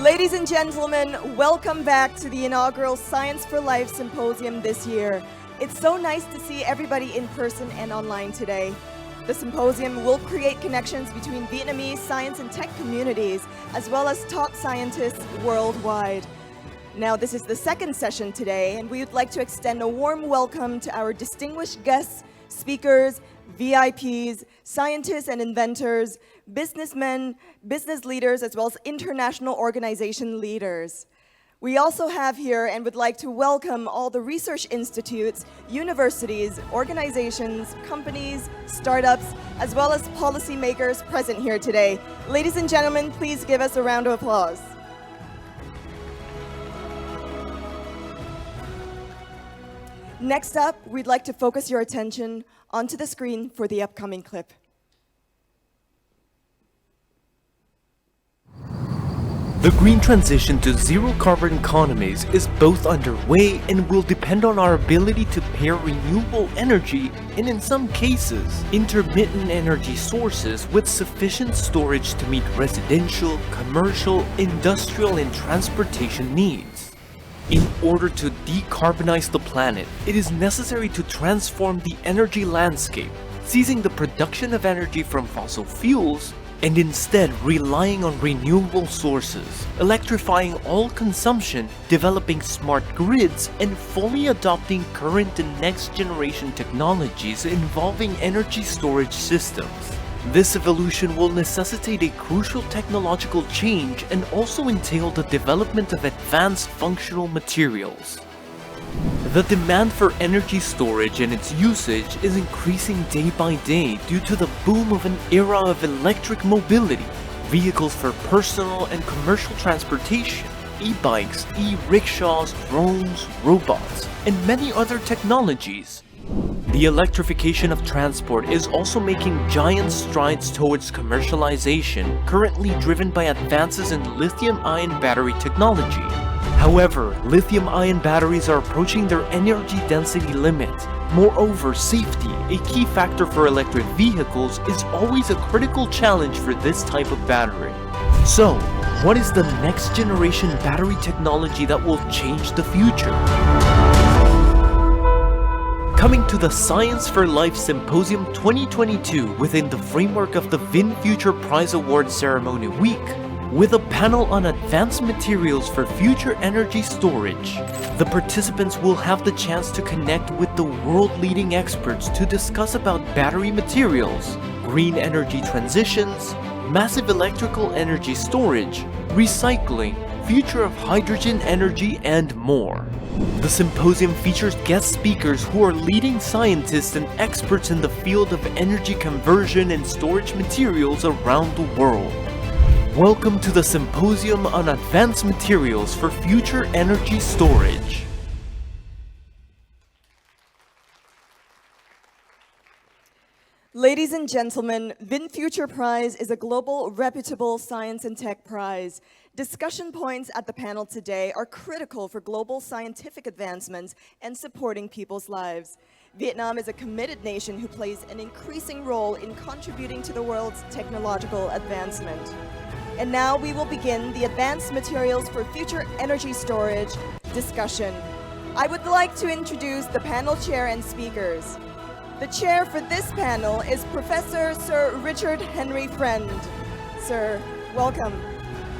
Ladies and gentlemen, welcome back to the inaugural Science for Life Symposium this year. It's so nice to see everybody in person and online today. The symposium will create connections between Vietnamese science and tech communities, as well as top scientists worldwide. Now, this is the second session today, and we would like to extend a warm welcome to our distinguished guests, speakers, VIPs, scientists and inventors, businessmen, business leaders, as well as international organization leaders. We also have here and would like to welcome all the research institutes, universities, organizations, companies, startups, as well as policymakers present here today. Ladies and gentlemen, please give us a round of applause. Next up, we'd like to focus your attention onto the screen for the upcoming clip. The green transition to zero-carbon economies is both underway and will depend on our ability to pair renewable energy and, in some cases, intermittent energy sources with sufficient storage to meet residential, commercial, industrial, and transportation needs. In order to decarbonize the planet, it is necessary to transform the energy landscape, ceasing the production of energy from fossil fuels and instead relying on renewable sources, electrifying all consumption, developing smart grids, and fully adopting current and next-generation technologies involving energy storage systems. This evolution will necessitate a crucial technological change and also entail the development of advanced functional materials. The demand for energy storage and its usage is increasing day by day due to the boom of an era of electric mobility, vehicles for personal and commercial transportation, e-bikes, e-rickshaws, drones, robots, and many other technologies. The electrification of transport is also making giant strides towards commercialization, currently driven by advances in lithium-ion battery technology. However, lithium-ion batteries are approaching their energy density limit. Moreover, safety, a key factor for electric vehicles, is always a critical challenge for this type of battery. So, what is the next generation battery technology that will change the future? Coming to the Science for Life Symposium 2022 within the framework of the VinFuture Prize Award Ceremony Week, with a panel on advanced materials for future energy storage. The participants will have the chance to connect with the world-leading experts to discuss about battery materials, green energy transitions, massive electrical energy storage, recycling, future of hydrogen energy, and more. The symposium features guest speakers who are leading scientists and experts in the field of energy conversion and storage materials around the world. Welcome to the Symposium on Advanced Materials for Future Energy Storage. Ladies and gentlemen, VinFuture Prize is a global, reputable science and tech prize. Discussion points at the panel today are critical for global scientific advancements and supporting people's lives. Vietnam is a committed nation who plays an increasing role in contributing to the world's technological advancement. And now we will begin the Advanced Materials for Future Energy Storage discussion. I would like to introduce the panel chair and speakers. The chair for this panel is Professor Sir Richard Henry Friend. Sir, welcome.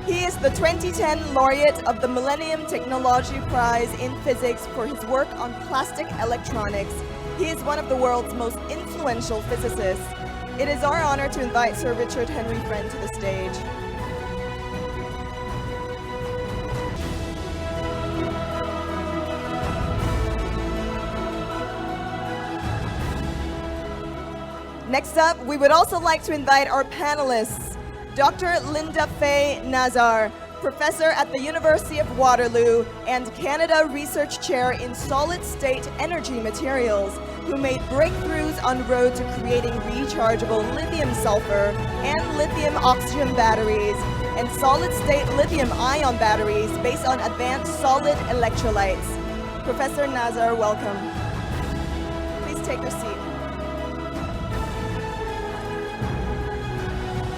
He is the 2010 laureate of the Millennium Technology Prize in Physics for his work on plastic electronics. He is one of the world's most influential physicists. It is our honor to invite Sir Richard Henry Friend to the stage. Next up, we would also like to invite our panelists, Dr. Linda Faye Nazar, professor at the University of Waterloo and Canada Research Chair in Solid-State Energy Materials, who made breakthroughs on road to creating rechargeable lithium-sulfur and lithium-oxygen batteries and solid-state lithium-ion batteries based on advanced solid electrolytes. Professor Nazar, welcome. Please take your seat.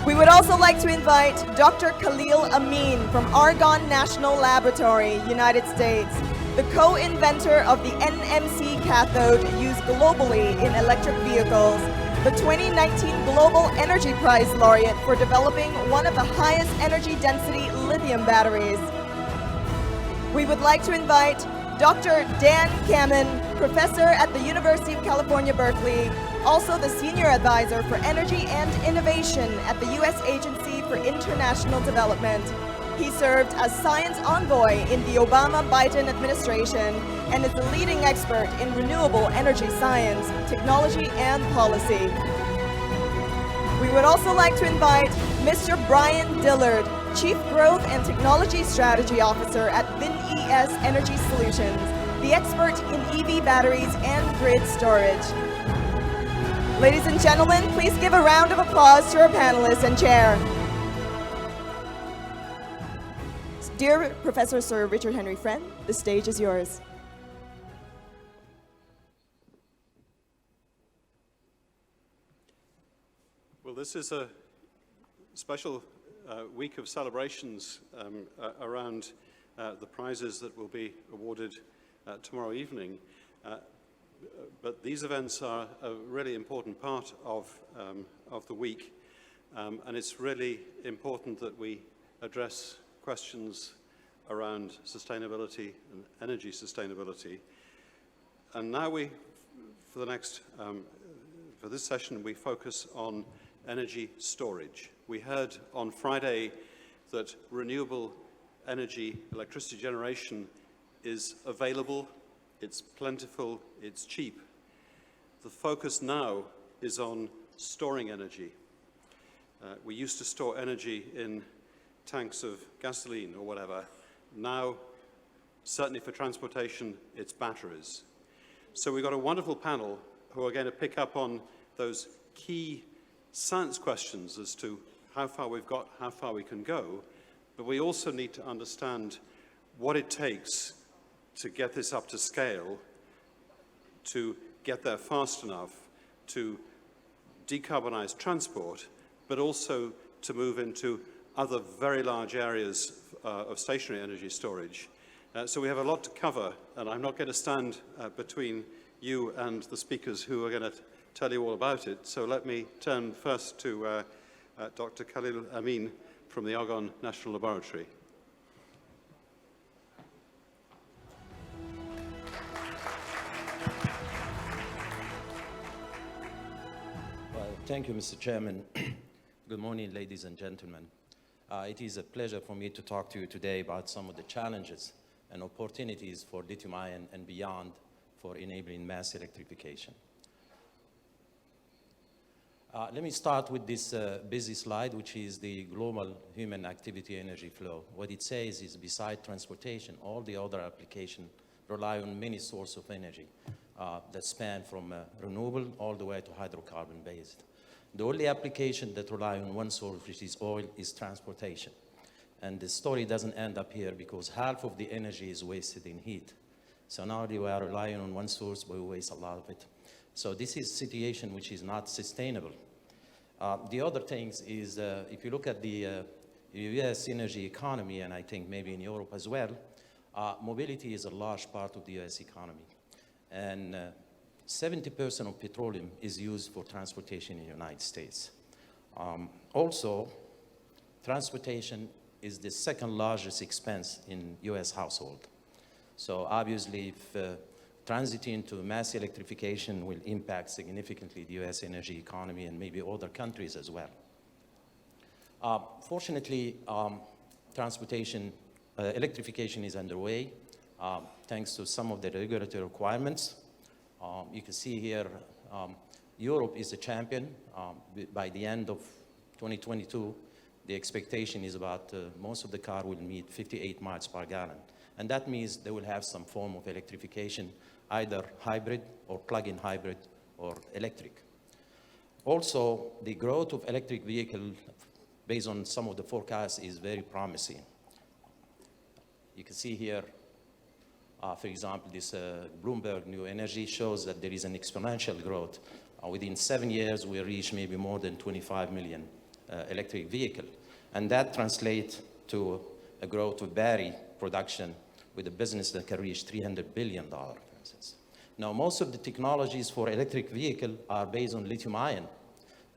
We would also like to invite Dr. Khalil Amin from Argonne National Laboratory, United States, the co-inventor of the NMC cathode used globally in electric vehicles, the 2019 Global Energy Prize laureate for developing one of the highest energy density lithium batteries. We would like to invite Dr. Dan Kamen, professor at the University of California, Berkeley, also the senior advisor for energy and innovation at the U.S. Agency for International Development. He served as science envoy in the Obama-Biden administration and is the leading expert in renewable energy science, technology, and policy. We would also like to invite Mr. Brian Dillard, Chief Growth and Technology Strategy Officer at VinES Energy Solutions, the expert in EV batteries and grid storage. Ladies and gentlemen, please give a round of applause to our panelists and chair. Dear Professor Sir Richard Henry Friend, the stage is yours. Well, this is a special week of celebrations around the prizes that will be awarded tomorrow evening. But these events are a really important part of the week, and it's really important that we address questions around sustainability and energy sustainability. And now for this session, we focus on energy storage. We heard on Friday that renewable energy, electricity generation is available, it's plentiful, it's cheap. The focus now is on storing energy. We used to store energy in tanks of gasoline or whatever. Now, certainly for transportation, it's batteries. So we've got a wonderful panel who are going to pick up on those key science questions as to how far we've got, how far we can go, but we also need to understand what it takes to get this up to scale, to get there fast enough, to decarbonize transport, but also to move into other very large areas of stationary energy storage. So we have a lot to cover, and I'm not going to stand between you and the speakers who are going to tell you all about it. So let me turn first to Dr. Khalil Amin from the Argonne National Laboratory. Well, thank you, Mr. Chairman. Good morning, ladies and gentlemen. It is a pleasure for me to talk to you today about some of the challenges and opportunities for lithium-ion and beyond for enabling mass electrification. Let me start with this busy slide, which is the global human activity energy flow. What it says is, beside transportation, all the other applications rely on many sources of energy that span from renewable all the way to hydrocarbon-based. The only application that rely on one source, which is oil, is transportation. And the story doesn't end up here because half of the energy is wasted in heat. So not only we are relying on one source, but we waste a lot of it. So this is a situation which is not sustainable. The other things is, if you look at the US energy economy, and I think maybe in Europe as well, mobility is a large part of the US economy. And 70% of petroleum is used for transportation in the United States. Also, transportation is the second largest expense in US household. So obviously, if transiting to mass electrification will impact significantly the US energy economy and maybe other countries as well. Fortunately, electrification is underway thanks to some of the regulatory requirements. You can see here, Europe is the champion. By the end of 2022, the expectation is about most of the car will meet 58 miles per gallon. And that means they will have some form of electrification, either hybrid or plug-in hybrid or electric. Also, the growth of electric vehicles, based on some of the forecasts, is very promising. You can see here, for example, this Bloomberg New Energy shows that there is an exponential growth. Within 7 years, we reach maybe more than 25 million electric vehicle. And that translates to a growth of battery production with a business that can reach $300 billion, for instance. Now, most of the technologies for electric vehicle are based on lithium-ion.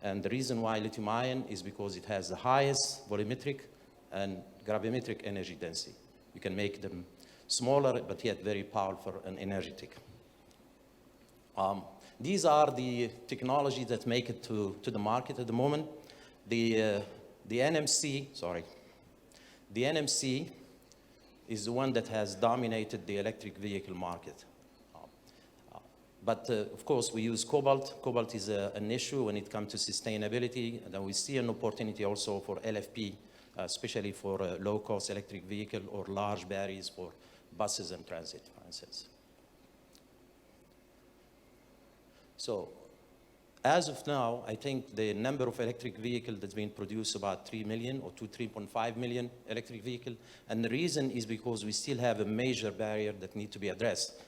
And the reason why lithium-ion is because it has the highest volumetric and gravimetric energy density. You can make them smaller, but yet very powerful and energetic. These are the technologies that make it to the market at the moment. The NMC is the one that has dominated the electric vehicle market. But of course, we use cobalt. Cobalt is an issue when it comes to sustainability. And then we see an opportunity also for LFP, especially for low-cost electric vehicle or large batteries for buses and transit, for instance. So as of now, I think the number of electric vehicles that's been produced about 3 million or to 3.5 million electric vehicles. And the reason is because we still have a major barrier that needs to be addressed.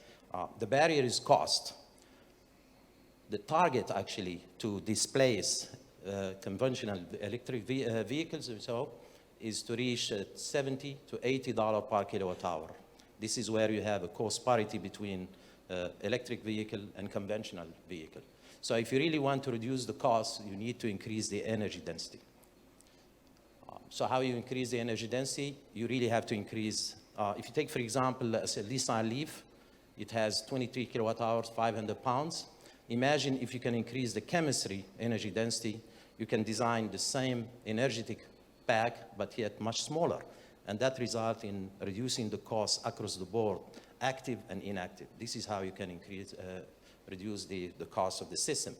The barrier is cost. The target actually to displace conventional electric vehicles so is to reach $70 to $80 per kilowatt hour. This is where you have a cost parity between electric vehicle and conventional vehicle. So if you really want to reduce the cost, you need to increase the energy density. So how you increase the energy density? You really have to increase, if you take, for example, a Nissan Leaf, it has 23 kilowatt hours, 500 pounds. Imagine if you can increase the chemistry energy density, you can design the same energetic pack, but yet much smaller. And that results in reducing the cost across the board, active and inactive. This is how you can reduce the cost of the system.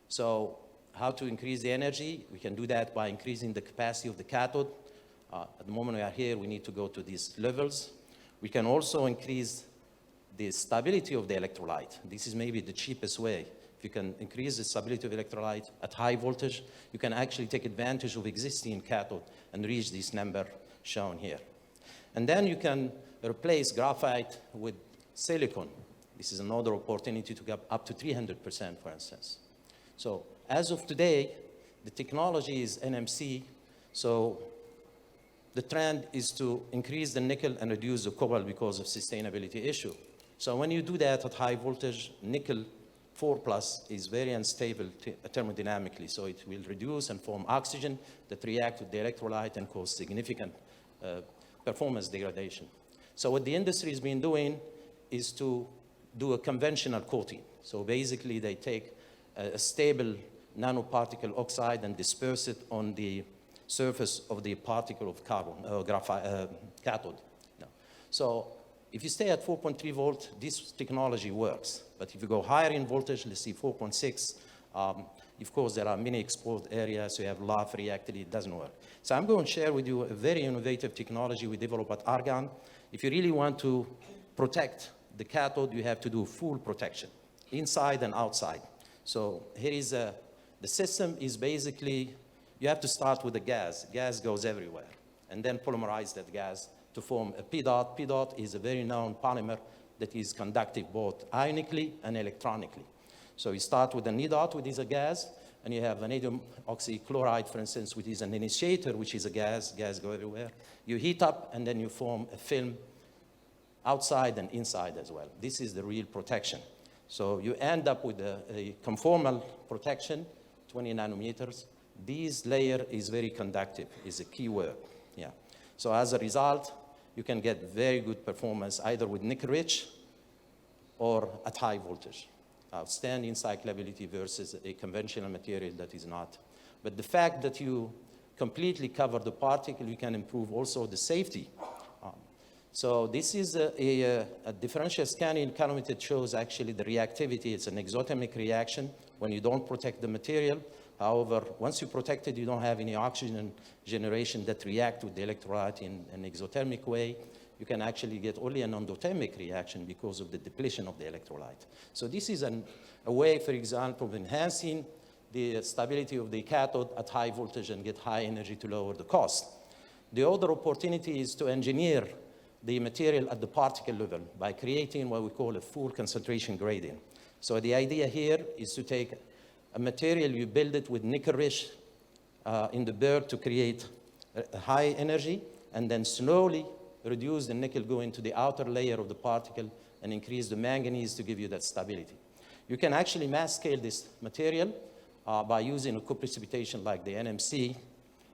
So how to increase the energy? We can do that by increasing the capacity of the cathode. At the moment we are here, we need to go to these levels. We can also increase the stability of the electrolyte. This is maybe the cheapest way. If you can increase the stability of electrolyte at high voltage, you can actually take advantage of existing cathode and reach this number shown here. And then you can replace graphite with silicon. This is another opportunity to get up to 300%, for instance. So as of today, the technology is NMC. So the trend is to increase the nickel and reduce the cobalt because of sustainability issue. So when you do that at high voltage, nickel 4+ is very unstable thermodynamically. So it will reduce and form oxygen that react with the electrolyte and cause significant performance degradation. So what the industry has been doing is to do a conventional coating. So basically they take a stable nanoparticle oxide and disperse it on the surface of the particle of carbon, graphite, cathode. No. So if you stay at 4.3 volt, this technology works. But if you go higher in voltage, let's see 4.6, of course there are many exposed areas, so you have a lot of reactivity, it doesn't work. So I'm going to share with you a very innovative technology we developed at Argonne. If you really want to protect the cathode, you have to do full protection, inside and outside. So here is the system is basically, you have to start with the gas. Gas goes everywhere. And then polymerize that gas to form a P dot. P dot is a very known polymer that is conductive both ionically and electronically. So you start with an E dot, which is a gas, and you have vanadium oxychloride, for instance, which is an initiator, which is a gas. Gas go everywhere. You heat up, and then you form a film outside and inside as well. This is the real protection. So you end up with a conformal protection, 20 nanometers. This layer is very conductive, is a key word. Yeah. So as a result, you can get very good performance either with nickel-rich or at high voltage. Outstanding cyclability versus a conventional material that is not. But the fact that you completely cover the particle, you can improve also the safety. So this is a differential scanning calorimeter that shows actually the reactivity. It's an exothermic reaction when you don't protect the material. However, once you protect it, you don't have any oxygen generation that react with the electrolyte in an exothermic way. You can actually get only an endothermic reaction because of the depletion of the electrolyte. So this is a way, for example, of enhancing the stability of the cathode at high voltage and get high energy to lower the cost. The other opportunity is to engineer the material at the particle level by creating what we call a full concentration gradient. So the idea here is to take a material, you build it with nickel-rich in the bird to create a high energy, and then slowly reduce the nickel, go into the outer layer of the particle, and increase the manganese to give you that stability. You can actually mass scale this material by using a co-precipitation like the NMC.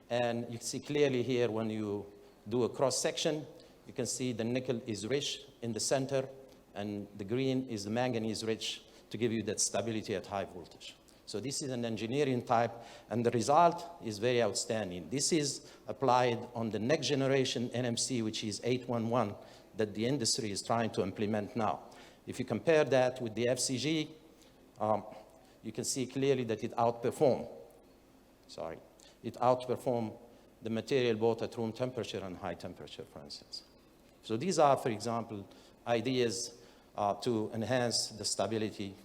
And you can see clearly here when you do a cross-section, you can see the nickel is rich in the center, and the green is the manganese rich to give you that stability at high voltage. So this is an engineering type, and the result is very outstanding. This is applied on the next generation NMC, which is 811, that the industry is trying to implement now. If you compare that with the FCG, you can see clearly that it outperformed the material both at room temperature and high temperature, for instance. So these are, for example, ideas to enhance the stability.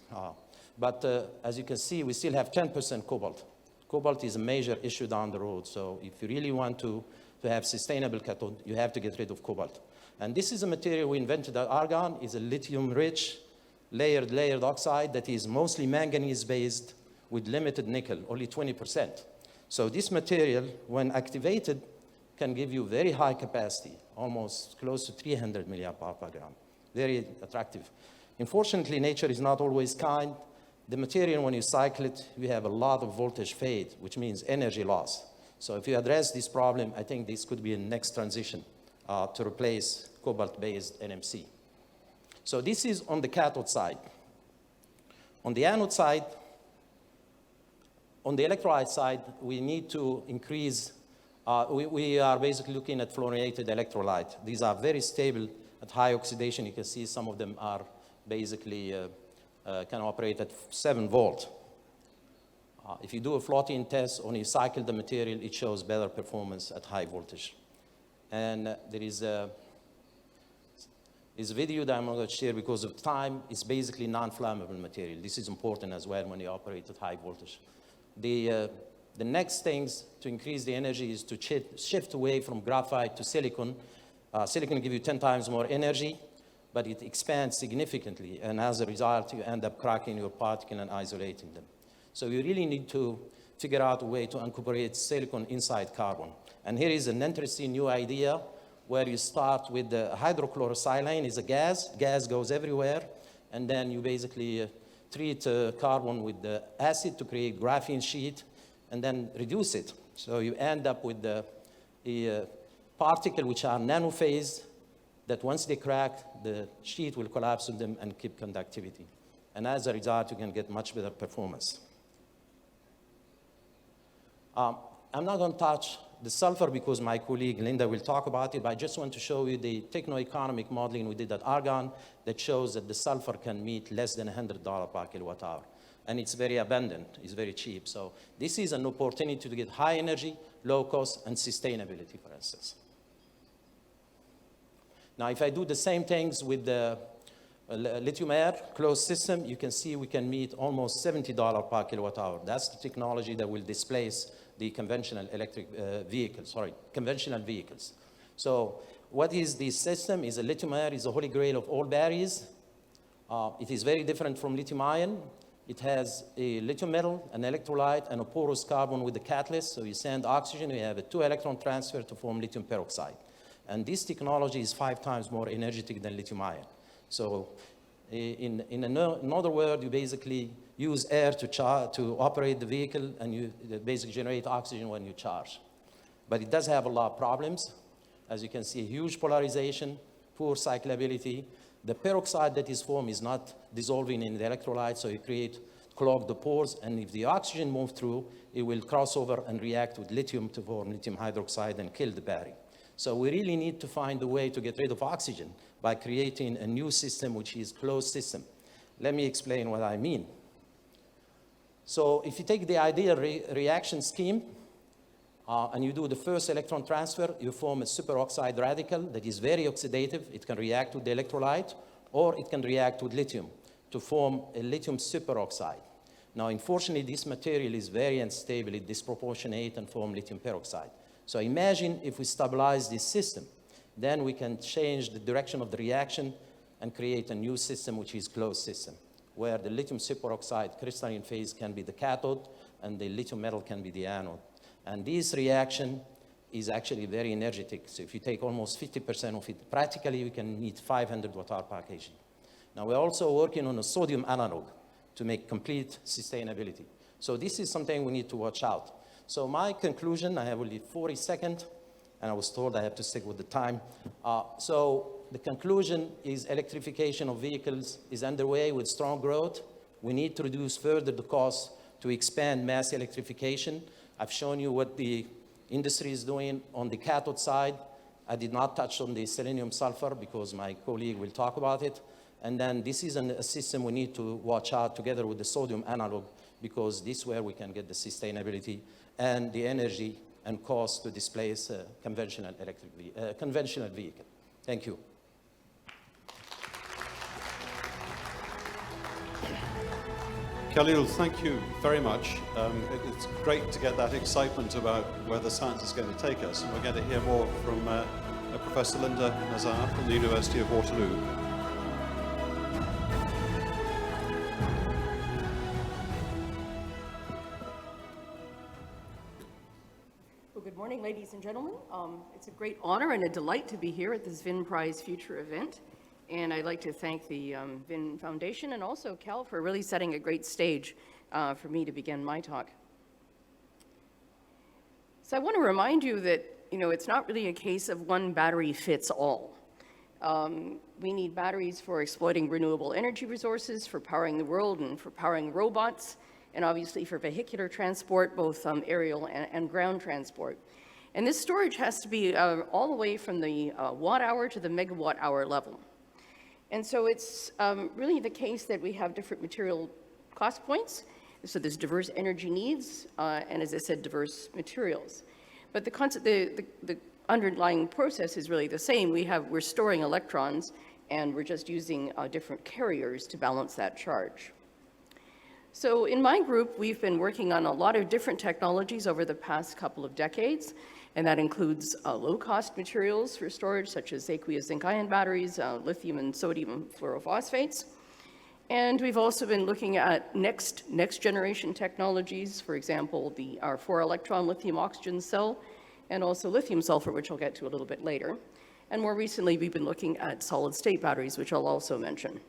But as you can see, we still have 10% cobalt. Cobalt is a major issue down the road. So if you really want to have sustainable cathode, you have to get rid of cobalt. And this is a material we invented at Argonne. It's a lithium-rich, layered oxide that is mostly manganese-based with limited nickel, only 20%. So this material, when activated, can give you very high capacity, almost close to 300 milliamp per gram. Very attractive. Unfortunately, nature is not always kind. The material, when you cycle it, you have a lot of voltage fade, which means energy loss. So if you address this problem, I think this could be a next transition to replace cobalt-based NMC. So this is on the cathode side. On the anode side, on the electrolyte side, we need to increase, we are basically looking at fluorinated electrolyte. These are very stable at high oxidation. You can see some of them are basically can operate at 7 volt. If you do a floating test, when you cycle the material, it shows better performance at high voltage. And there is a video that I'm not going to share because of time. It's basically non-flammable material. This is important as well when you operate at high voltage. The next things to increase the energy is to shift away from graphite to silicon. Silicon gives you 10 times more energy, but it expands significantly. And as a result, you end up cracking your particle and isolating them. So you really need to figure out a way to incorporate silicon inside carbon. And here is an interesting new idea where you start with the hydrochlorosilane is a gas. Gas goes everywhere. And then you basically treat carbon with the acid to create graphene sheet and then reduce it. So you end up with the particle which are nanophase that once they crack, the sheet will collapse on them and keep conductivity. And as a result, you can get much better performance. I'm not going to touch the sulfur because my colleague Linda will talk about it, but I just want to show you the techno-economic modeling we did at Argonne that shows that the sulfur can meet less than $100 per kilowatt hour. And it's very abundant, it's very cheap. So this is an opportunity to get high energy, low cost, and sustainability, for instance. Now, if I do the same things with the lithium air closed system, you can see we can meet almost $70 per kilowatt hour. That's the technology that will displace the conventional conventional vehicles. So what is this system? Is a lithium air is a holy grail of all batteries. It is very different from lithium ion. It has a lithium metal, an electrolyte, and a porous carbon with the catalyst. So you send oxygen, you have a 2-electron transfer to form lithium peroxide. And this technology is 5 times more energetic than lithium ion. So in another word, you basically use air to operate the vehicle, and you basically generate oxygen when you charge. But it does have a lot of problems. As you can see, huge polarization, poor cyclability. The peroxide that is formed is not dissolving in the electrolyte, so you clog the pores, and if the oxygen moves through, it will cross over and react with lithium to form lithium hydroxide and kill the battery. So we really need to find a way to get rid of oxygen by creating a new system, which is closed system. Let me explain what I mean. So if you take the ideal reaction scheme, and you do the first electron transfer, you form a superoxide radical that is very oxidative. It can react with the electrolyte, or it can react with lithium to form a lithium superoxide. Now, unfortunately, this material is very unstable. It disproportionates and forms lithium peroxide. So imagine if we stabilize this system, then we can change the direction of the reaction and create a new system, which is closed system, where the lithium superoxide crystalline phase can be the cathode and the lithium metal can be the anode. And this reaction is actually very energetic. So if you take almost 50% of it, practically you can need 500 watt-hour packaging. Now we're also working on a sodium analog to make complete sustainability. So this is something we need to watch out. So my conclusion, I have only 40 seconds, and I was told I have to stick with the time. So the conclusion is electrification of vehicles is underway with strong growth. We need to reduce further the cost to expand mass electrification. I've shown you what the industry is doing on the cathode side. I did not touch on the selenium sulfur because my colleague will talk about it. And then this is a system we need to watch out together with the sodium analog, because this is where we can get the sustainability and the energy and cost to displace conventional vehicle. Thank you. Khalil, thank you very much. It's great to get that excitement about where the science is going to take us. And we're going to hear more from Professor Linda Nazar from the University of Waterloo. Well, good morning, ladies and gentlemen. It's a great honor and a delight to be here at this VinFuture event. And I'd like to thank the Vin Foundation and also Cal for really setting a great stage for me to begin my talk. So I want to remind you that, it's not really a case of one battery fits all. We need batteries for exploiting renewable energy resources, for powering the world and for powering robots, and obviously for vehicular transport, both aerial and ground transport. And this storage has to be all the way from the watt hour to the megawatt hour level. And so it's really the case that we have different material cost points. So there's diverse energy needs, and as I said, diverse materials. But the underlying process is really the same. We're storing electrons, and we're just using different carriers to balance that charge. So in my group, we've been working on a lot of different technologies over the past couple of decades. And that includes low-cost materials for storage, such as aqueous zinc-ion batteries, lithium and sodium fluorophosphates. And we've also been looking at next-generation technologies, for example, our 4-electron lithium-oxygen cell, and also lithium-sulfur, which I'll get to a little bit later. And more recently, we've been looking at solid-state batteries, which I'll also mention.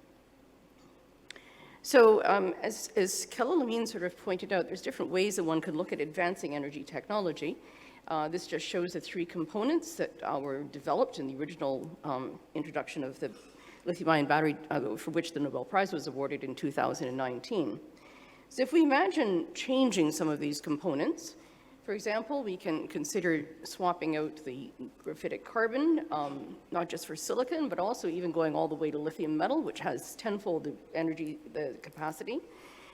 So as Khalil Amin sort of pointed out, there's different ways that one could look at advancing energy technology. This just shows the 3 components that were developed in the original introduction of the lithium-ion battery, for which the Nobel Prize was awarded in 2019. So if we imagine changing some of these components, for example, we can consider swapping out the graphitic carbon, not just for silicon, but also even going all the way to lithium metal, which has tenfold the capacity,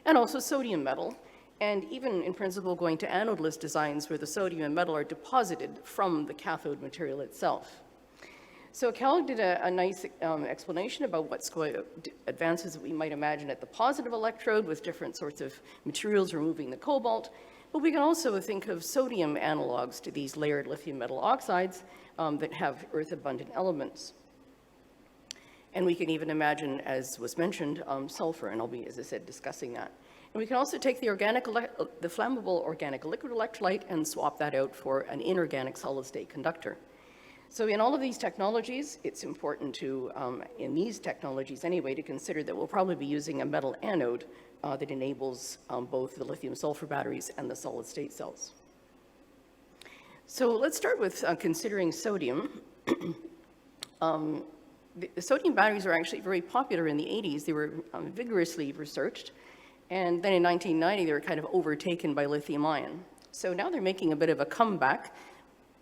and also sodium metal. And even in principle going to anode-less designs where the sodium and metal are deposited from the cathode material itself. So Cal did a nice explanation about advances that we might imagine at the positive electrode with different sorts of materials removing the cobalt. But we can also think of sodium analogs to these layered lithium metal oxides that have earth-abundant elements. And we can even imagine, as was mentioned, sulfur, and I'll be, as I said, discussing that. And we can also take the flammable organic liquid electrolyte and swap that out for an inorganic solid-state conductor. So in all of these technologies, it's important to, in these technologies anyway, to consider that we'll probably be using a metal anode that enables both the lithium-sulfur batteries and the solid-state cells. So let's start with considering sodium. The sodium batteries were actually very popular in the 80s. They were vigorously researched. And then in 1990, they were kind of overtaken by lithium-ion. So now they're making a bit of a comeback,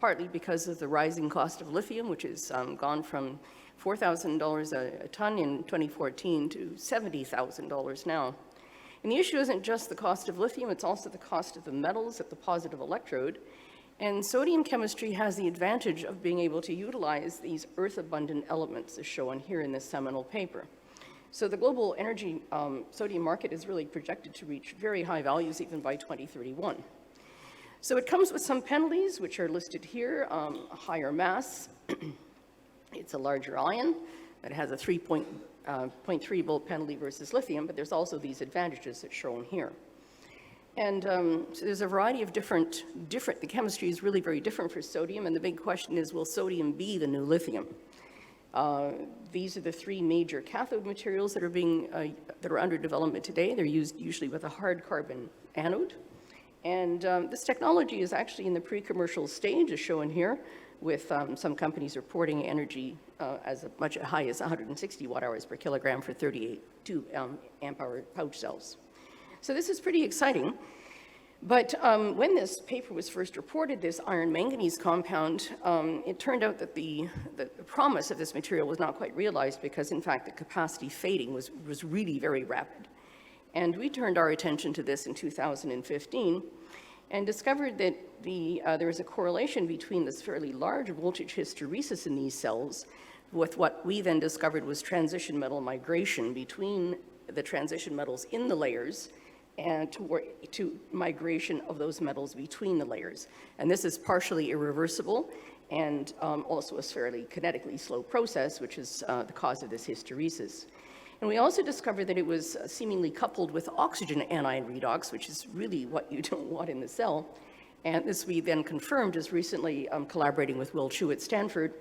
partly because of the rising cost of lithium, which has gone from $4,000 a ton in 2014 to $70,000 now. And the issue isn't just the cost of lithium, it's also the cost of the metals at the positive electrode. And sodium chemistry has the advantage of being able to utilize these earth-abundant elements, as shown here in this seminal paper. So the global energy sodium market is really projected to reach very high values even by 2031. So it comes with some penalties, which are listed here, a higher mass. It's a larger ion that has a 3.3 volt penalty versus lithium, but there's also these advantages that's shown here. And so there's a variety of different, the chemistry is really very different for sodium, and the big question is, will sodium be the new lithium? These are the three major cathode materials that are under development today. They're used usually with a hard carbon anode. And this technology is actually in the pre-commercial stage, as shown here, with some companies reporting energy as much as high as 160 watt-hours per kilogram for 32 amp-hour pouch cells. So this is pretty exciting. But when this paper was first reported, this iron manganese compound, it turned out that the promise of this material was not quite realized because, in fact, the capacity fading was really very rapid. And we turned our attention to this in 2015 and discovered that there was a correlation between this fairly large voltage hysteresis in these cells with what we then discovered was transition metal migration between the transition metals in the layers and to migration of those metals between the layers. And this is partially irreversible and also a fairly kinetically slow process, which is the cause of this hysteresis. And we also discovered that it was seemingly coupled with oxygen anion redox, which is really what you don't want in the cell. And this we then confirmed just recently collaborating with Will Chu at Stanford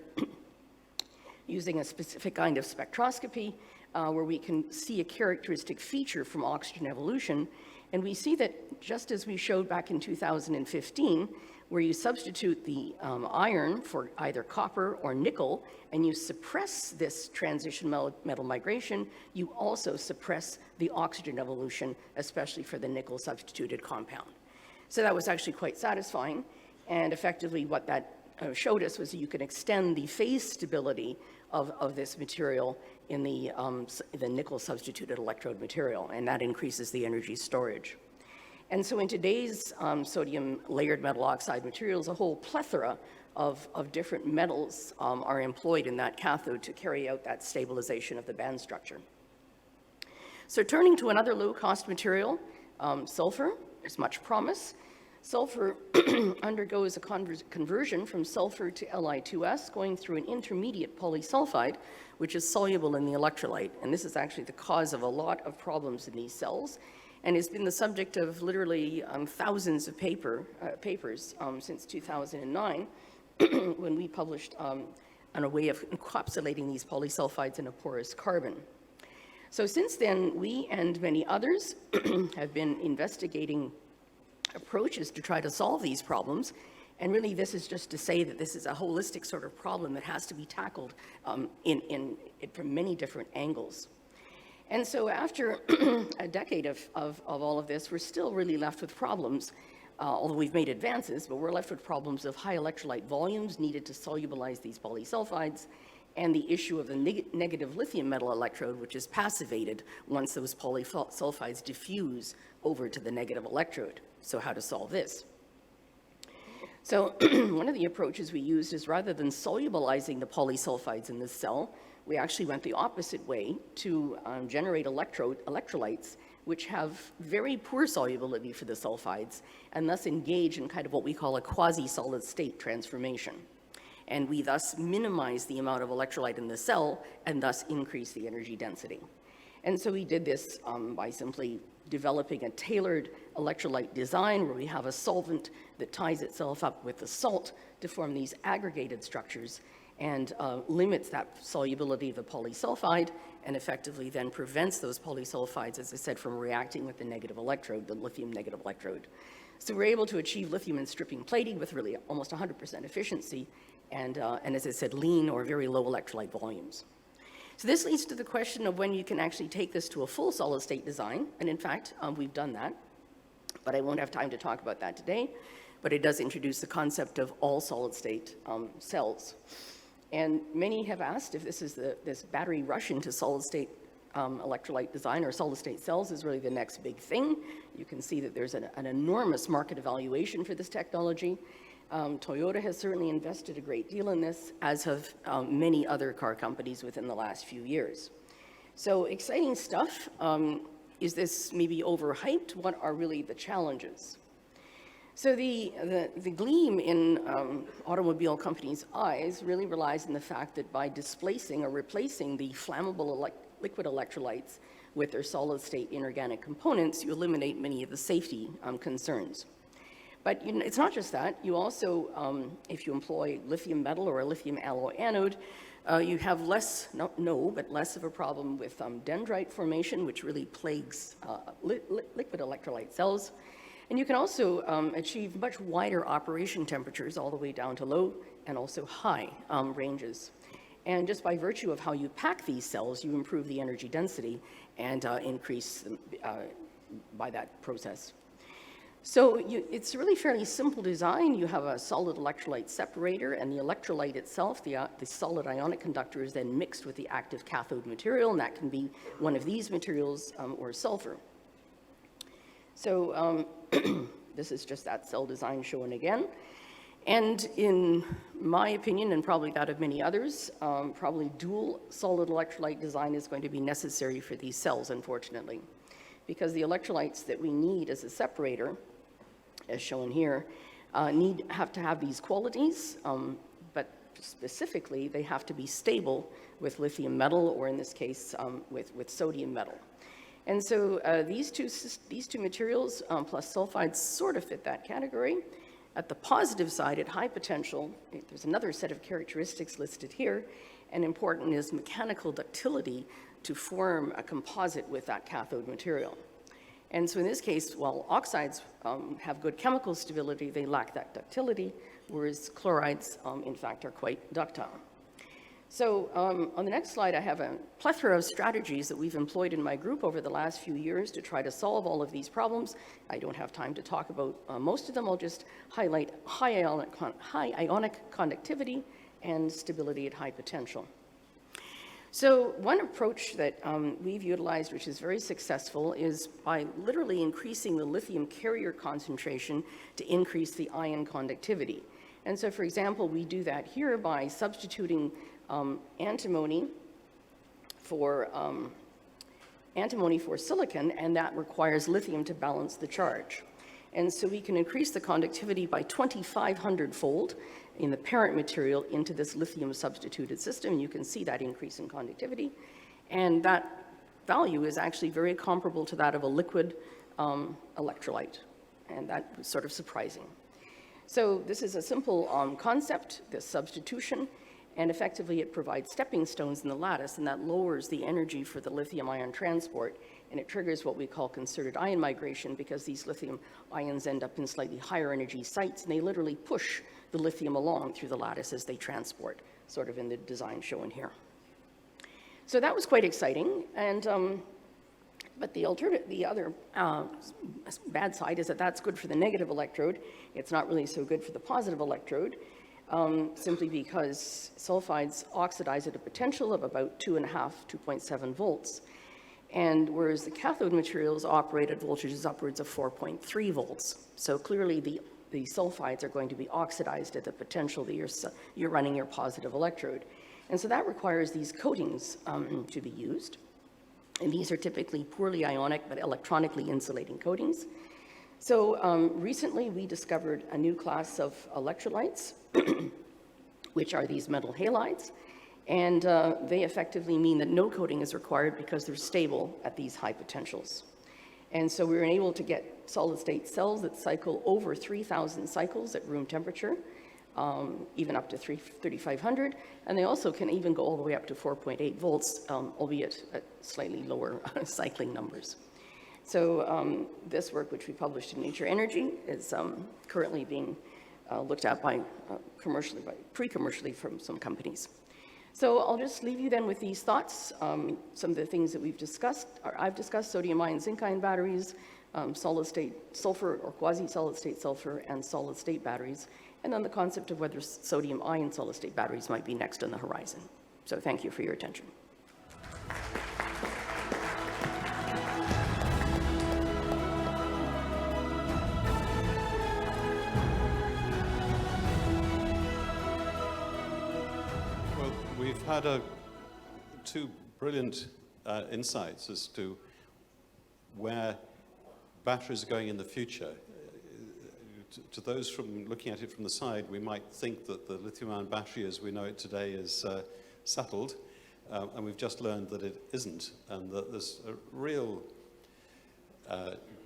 using a specific kind of spectroscopy where we can see a characteristic feature from oxygen evolution. And we see that just as we showed back in 2015, where you substitute the iron for either copper or nickel, and you suppress this transition metal migration, you also suppress the oxygen evolution, especially for the nickel substituted compound. So that was actually quite satisfying. And effectively what that showed us was that you can extend the phase stability of this material in the nickel substituted electrode material, and that increases the energy storage. And so in today's sodium layered metal oxide materials, a whole plethora of different metals are employed in that cathode to carry out that stabilization of the band structure. So turning to another low-cost material, sulfur, there's much promise. Sulfur undergoes a conversion from sulfur to Li2S, going through an intermediate polysulfide, which is soluble in the electrolyte. And this is actually the cause of a lot of problems in these cells, and has been the subject of literally thousands of papers since 2009, when we published on a way of encapsulating these polysulfides in a porous carbon. So since then, we and many others have been investigating approaches to try to solve these problems. And really, this is just to say that this is a holistic sort of problem that has to be tackled from many different angles. And so after a decade of all of this, we're still really left with problems, although we've made advances, but we're left with problems of high electrolyte volumes needed to solubilize these polysulfides, and the issue of the negative lithium metal electrode, which is passivated once those polysulfides diffuse over to the negative electrode. So how to solve this? So one of the approaches we used is, rather than solubilizing the polysulfides in this cell, we actually went the opposite way to generate electrolytes which have very poor solubility for the sulfides and thus engage in kind of what we call a quasi-solid state transformation. And we thus minimize the amount of electrolyte in the cell and thus increase the energy density. And so we did this by simply developing a tailored electrolyte design where we have a solvent that ties itself up with the salt to form these aggregated structures and limits that solubility of the polysulfide and effectively then prevents those polysulfides, as I said, from reacting with the negative electrode, the lithium negative electrode. So we're able to achieve lithium and stripping plating with really almost 100% efficiency and as I said, lean or very low electrolyte volumes. So this leads to the question of when you can actually take this to a full solid state design, and in fact, we've done that, but I won't have time to talk about that today, but it does introduce the concept of all solid state cells. And many have asked if this is this battery rush into solid state electrolyte design or solid state cells is really the next big thing. You can see that there's an enormous market evaluation for this technology. Toyota has certainly invested a great deal in this, as have many other car companies within the last few years. So exciting stuff. Is this maybe overhyped? What are really the challenges? So the gleam in automobile companies' eyes really relies on the fact that by displacing or replacing the flammable liquid electrolytes with their solid-state inorganic components, you eliminate many of the safety concerns. But it's not just that. You also, if you employ lithium metal or a lithium alloy anode, you have less of a problem with dendrite formation, which really plagues liquid electrolyte cells. And you can also achieve much wider operation temperatures all the way down to low and also high ranges. And just by virtue of how you pack these cells, you improve the energy density and increase by that process. So it's a really fairly simple design. You have a solid electrolyte separator, and the electrolyte itself, the solid ionic conductor, is then mixed with the active cathode material, and that can be one of these materials or sulfur. So this is just that cell design shown again. And in my opinion, and probably that of many others, probably dual solid electrolyte design is going to be necessary for these cells, unfortunately, because the electrolytes that we need as a separator, as shown here, have to have these qualities, but specifically they have to be stable with lithium metal, or in this case, with sodium metal. And so these two materials plus sulfides sort of fit that category. At the positive side, at high potential, there's another set of characteristics listed here, and important is mechanical ductility to form a composite with that cathode material. And so in this case, while oxides have good chemical stability, they lack that ductility, whereas chlorides, in fact, are quite ductile. So on the next slide, I have a plethora of strategies that we've employed in my group over the last few years to try to solve all of these problems. I don't have time to talk about most of them. I'll just highlight high ionic conductivity and stability at high potential. So one approach that we've utilized, which is very successful, is by literally increasing the lithium carrier concentration to increase the ion conductivity. And so, for example, we do that here by substituting antimony for silicon, and that requires lithium to balance the charge. And so we can increase the conductivity by 2,500-fold in the parent material into this lithium substituted system. You can see that increase in conductivity. And that value is actually very comparable to that of a liquid electrolyte. And that was sort of surprising. So this is a simple concept, this substitution, and effectively it provides stepping stones in the lattice, and that lowers the energy for the lithium ion transport, and it triggers what we call concerted ion migration, because these lithium ions end up in slightly higher energy sites, and they literally push the lithium along through the lattice as they transport, sort of in the design shown here. So that was quite exciting, and but the other bad side is that that's good for the negative electrode. It's not really so good for the positive electrode, simply because sulfides oxidize at a potential of about 2.7 volts. And whereas the cathode materials operate at voltages upwards of 4.3 volts. So clearly the sulfides are going to be oxidized at the potential that you're running your positive electrode. And so that requires these coatings to be used. And these are typically poorly ionic but electronically insulating coatings. So recently we discovered a new class of electrolytes, which are these metal halides. And they effectively mean that no coating is required because they're stable at these high potentials. And so we were able to get solid-state cells that cycle over 3,000 cycles at room temperature, even up to 3,500. And they also can even go all the way up to 4.8 volts, albeit at slightly lower cycling numbers. So this work, which we published in Nature Energy, is currently being looked at by pre-commercially from some companies. So I'll just leave you then with these thoughts. Some of the things that we've discussed, or I've discussed: sodium-ion, zinc-ion batteries, solid-state sulfur or quasi-solid-state sulfur, and solid-state batteries, and then the concept of whether sodium-ion solid-state batteries might be next on the horizon. So thank you for your attention. We've had two brilliant insights as to where batteries are going in the future. To those from looking at it from the side, we might think that the lithium-ion battery as we know it today is settled, and we've just learned that it isn't, and that there's a real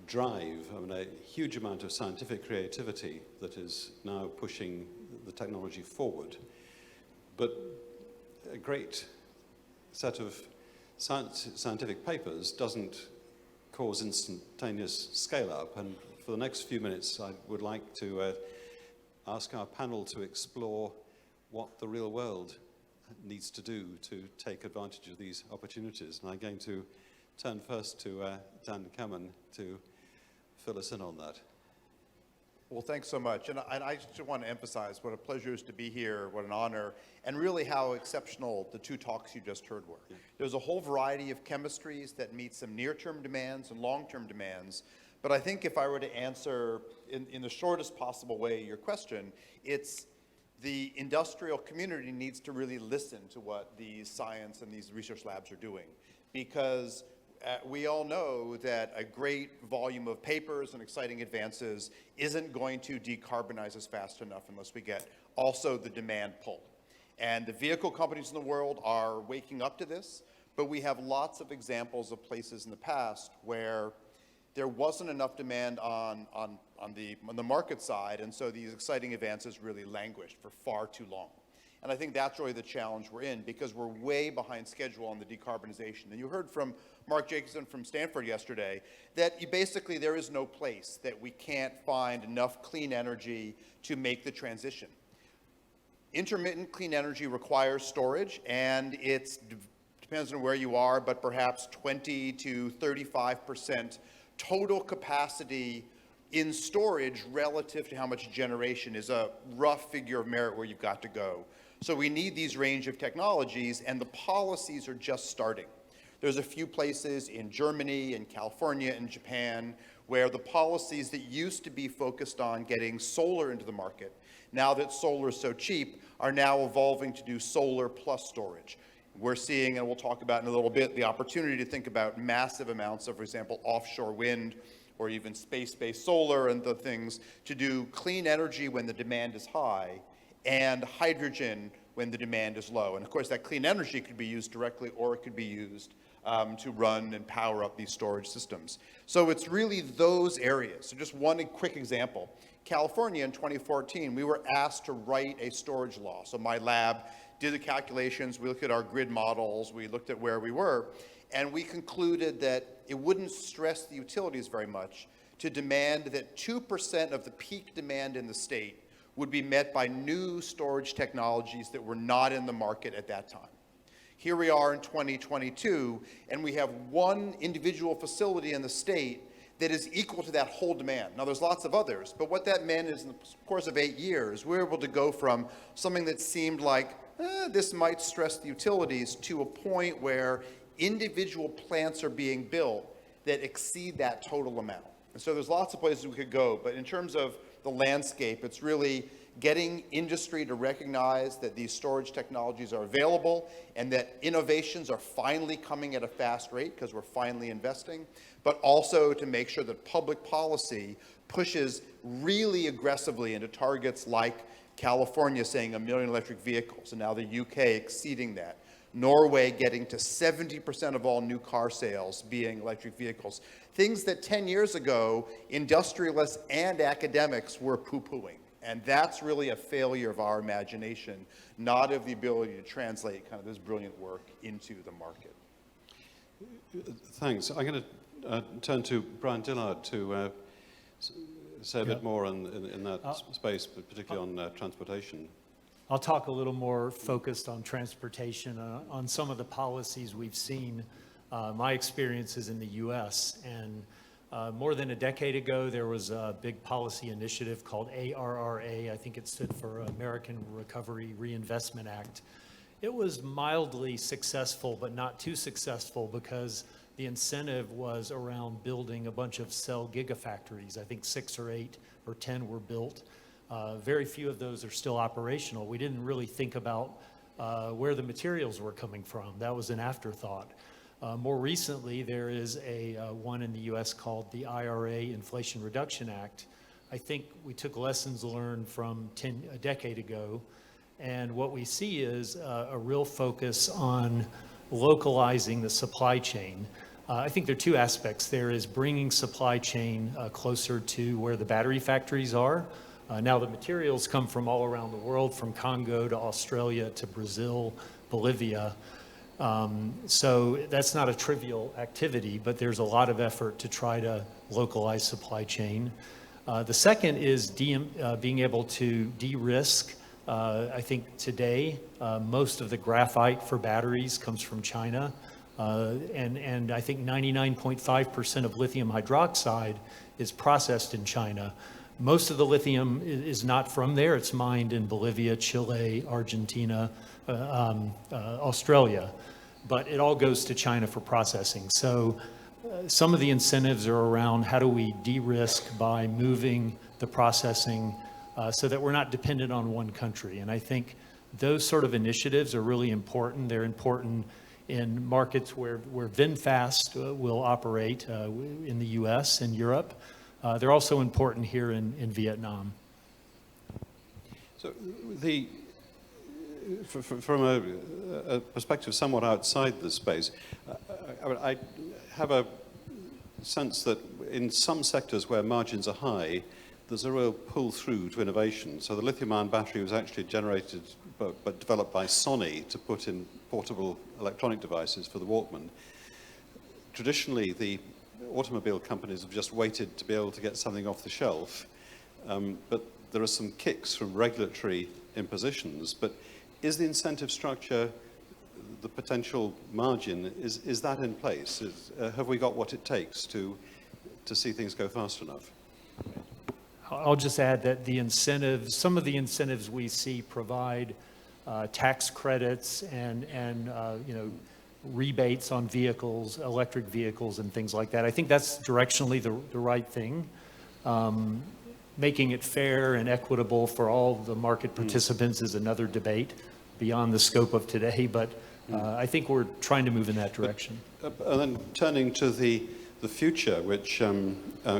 drive, I mean, a huge amount of scientific creativity that is now pushing the technology forward. But a great set of scientific papers doesn't cause instantaneous scale-up, and for the next few minutes I would like to ask our panel to explore what the real world needs to do to take advantage of these opportunities. And I'm going to turn first to Dan Cameron to fill us in on that. Well, thanks so much. And I just want to emphasize what a pleasure it is to be here, what an honor, and really how exceptional the two talks you just heard were. Yeah. There's a whole variety of chemistries that meet some near-term demands and long-term demands. But I think if I were to answer in the shortest possible way your question, it's the industrial community needs to really listen to what these science and these research labs are doing. Because we all know that a great volume of papers and exciting advances isn't going to decarbonize us fast enough unless we get also the demand pull. And the vehicle companies in the world are waking up to this, but we have lots of examples of places in the past where there wasn't enough demand on the market side, and so these exciting advances really languished for far too long. And I think that's really the challenge we're in, because we're way behind schedule on the decarbonization. And you heard from Mark Jacobson from Stanford yesterday that basically there is no place that we can't find enough clean energy to make the transition. Intermittent clean energy requires storage, and it depends on where you are, but perhaps 20 to 35% total capacity in storage relative to how much generation is a rough figure of merit where you've got to go. So we need these range of technologies, and the policies are just starting. There's a few places in Germany and California and Japan where the policies that used to be focused on getting solar into the market, now that solar is so cheap, are now evolving to do solar plus storage. We're seeing, and we'll talk about in a little bit, the opportunity to think about massive amounts of, for example, offshore wind or even space-based solar and the things to do clean energy when the demand is high and hydrogen when the demand is low. And of course, that clean energy could be used directly, or it could be used to run and power up these storage systems. So it's really those areas. So just one quick example. California in 2014, we were asked to write a storage law. So my lab did the calculations, we looked at our grid models, we looked at where we were, and we concluded that it wouldn't stress the utilities very much to demand that 2% of the peak demand in the state would be met by new storage technologies that were not in the market at that time. Here we are in 2022, and we have one individual facility in the state that is equal to that whole demand. Now, there's lots of others, but what that meant is in the course of 8 years, we were able to go from something that seemed like, this might stress the utilities, to a point where individual plants are being built that exceed that total amount. And so there's lots of places we could go, but in terms of the landscape, it's really getting industry to recognize that these storage technologies are available and that innovations are finally coming at a fast rate because we're finally investing, but also to make sure that public policy pushes really aggressively into targets like California saying 1 million electric vehicles, and now the UK exceeding that. Norway getting to 70% of all new car sales being electric vehicles. Things that 10 years ago, industrialists and academics were poo-pooing. And that's really a failure of our imagination, not of the ability to translate kind of this brilliant work into the market. Thanks. I'm going to turn to Brian Dillard to say a bit more in that space, but particularly on transportation. I'll talk a little more focused on transportation, on some of the policies we've seen. My experience is in the US, and more than a decade ago, there was a big policy initiative called ARRA. I think it stood for American Recovery Reinvestment Act. It was mildly successful, but not too successful, because the incentive was around building a bunch of cell gigafactories. I think 6 or 8 or 10 were built. Very few of those are still operational. We didn't really think about where the materials were coming from. That was an afterthought. More recently, there is one in the US called the IRA, Inflation Reduction Act. I think we took lessons learned from a decade ago, And what we see is a real focus on localizing the supply chain. I think there are two aspects. There is bringing supply chain closer to where the battery factories are. Now the materials come from all around the world, from Congo to Australia to Brazil, Bolivia. So that's not a trivial activity, but there's a lot of effort to try to localize supply chain. The second is being able to de-risk. I think today, most of the graphite for batteries comes from China. And I think 99.5% of lithium hydroxide is processed in China. Most of the lithium is not from there. It's mined in Bolivia, Chile, Argentina, Australia. But it all goes to China for processing. So some of the incentives are around how do we de-risk by moving the processing so that we're not dependent on one country. And I think those sort of initiatives are really important. They're important in markets where VinFast will operate in the US and Europe. They're also important here in Vietnam. So from a perspective somewhat outside the space, I have a sense that in some sectors where margins are high, there's a real pull through to innovation. So the lithium-ion battery was actually generated but developed by Sony to put in portable electronic devices for the Walkman. Traditionally, the automobile companies have just waited to be able to get something off the shelf, but there are some kicks from regulatory impositions. But is the incentive structure, the potential margin, is that in place? Have we got what it takes to see things go fast enough? I'll just add that the incentives, some of the incentives we see provide tax credits and rebates on vehicles, electric vehicles and things like that. I think that's directionally the right thing. Making it fair and equitable for all the market participants is another debate beyond the scope of today, but I think we're trying to move in that direction. And then turning to the future, which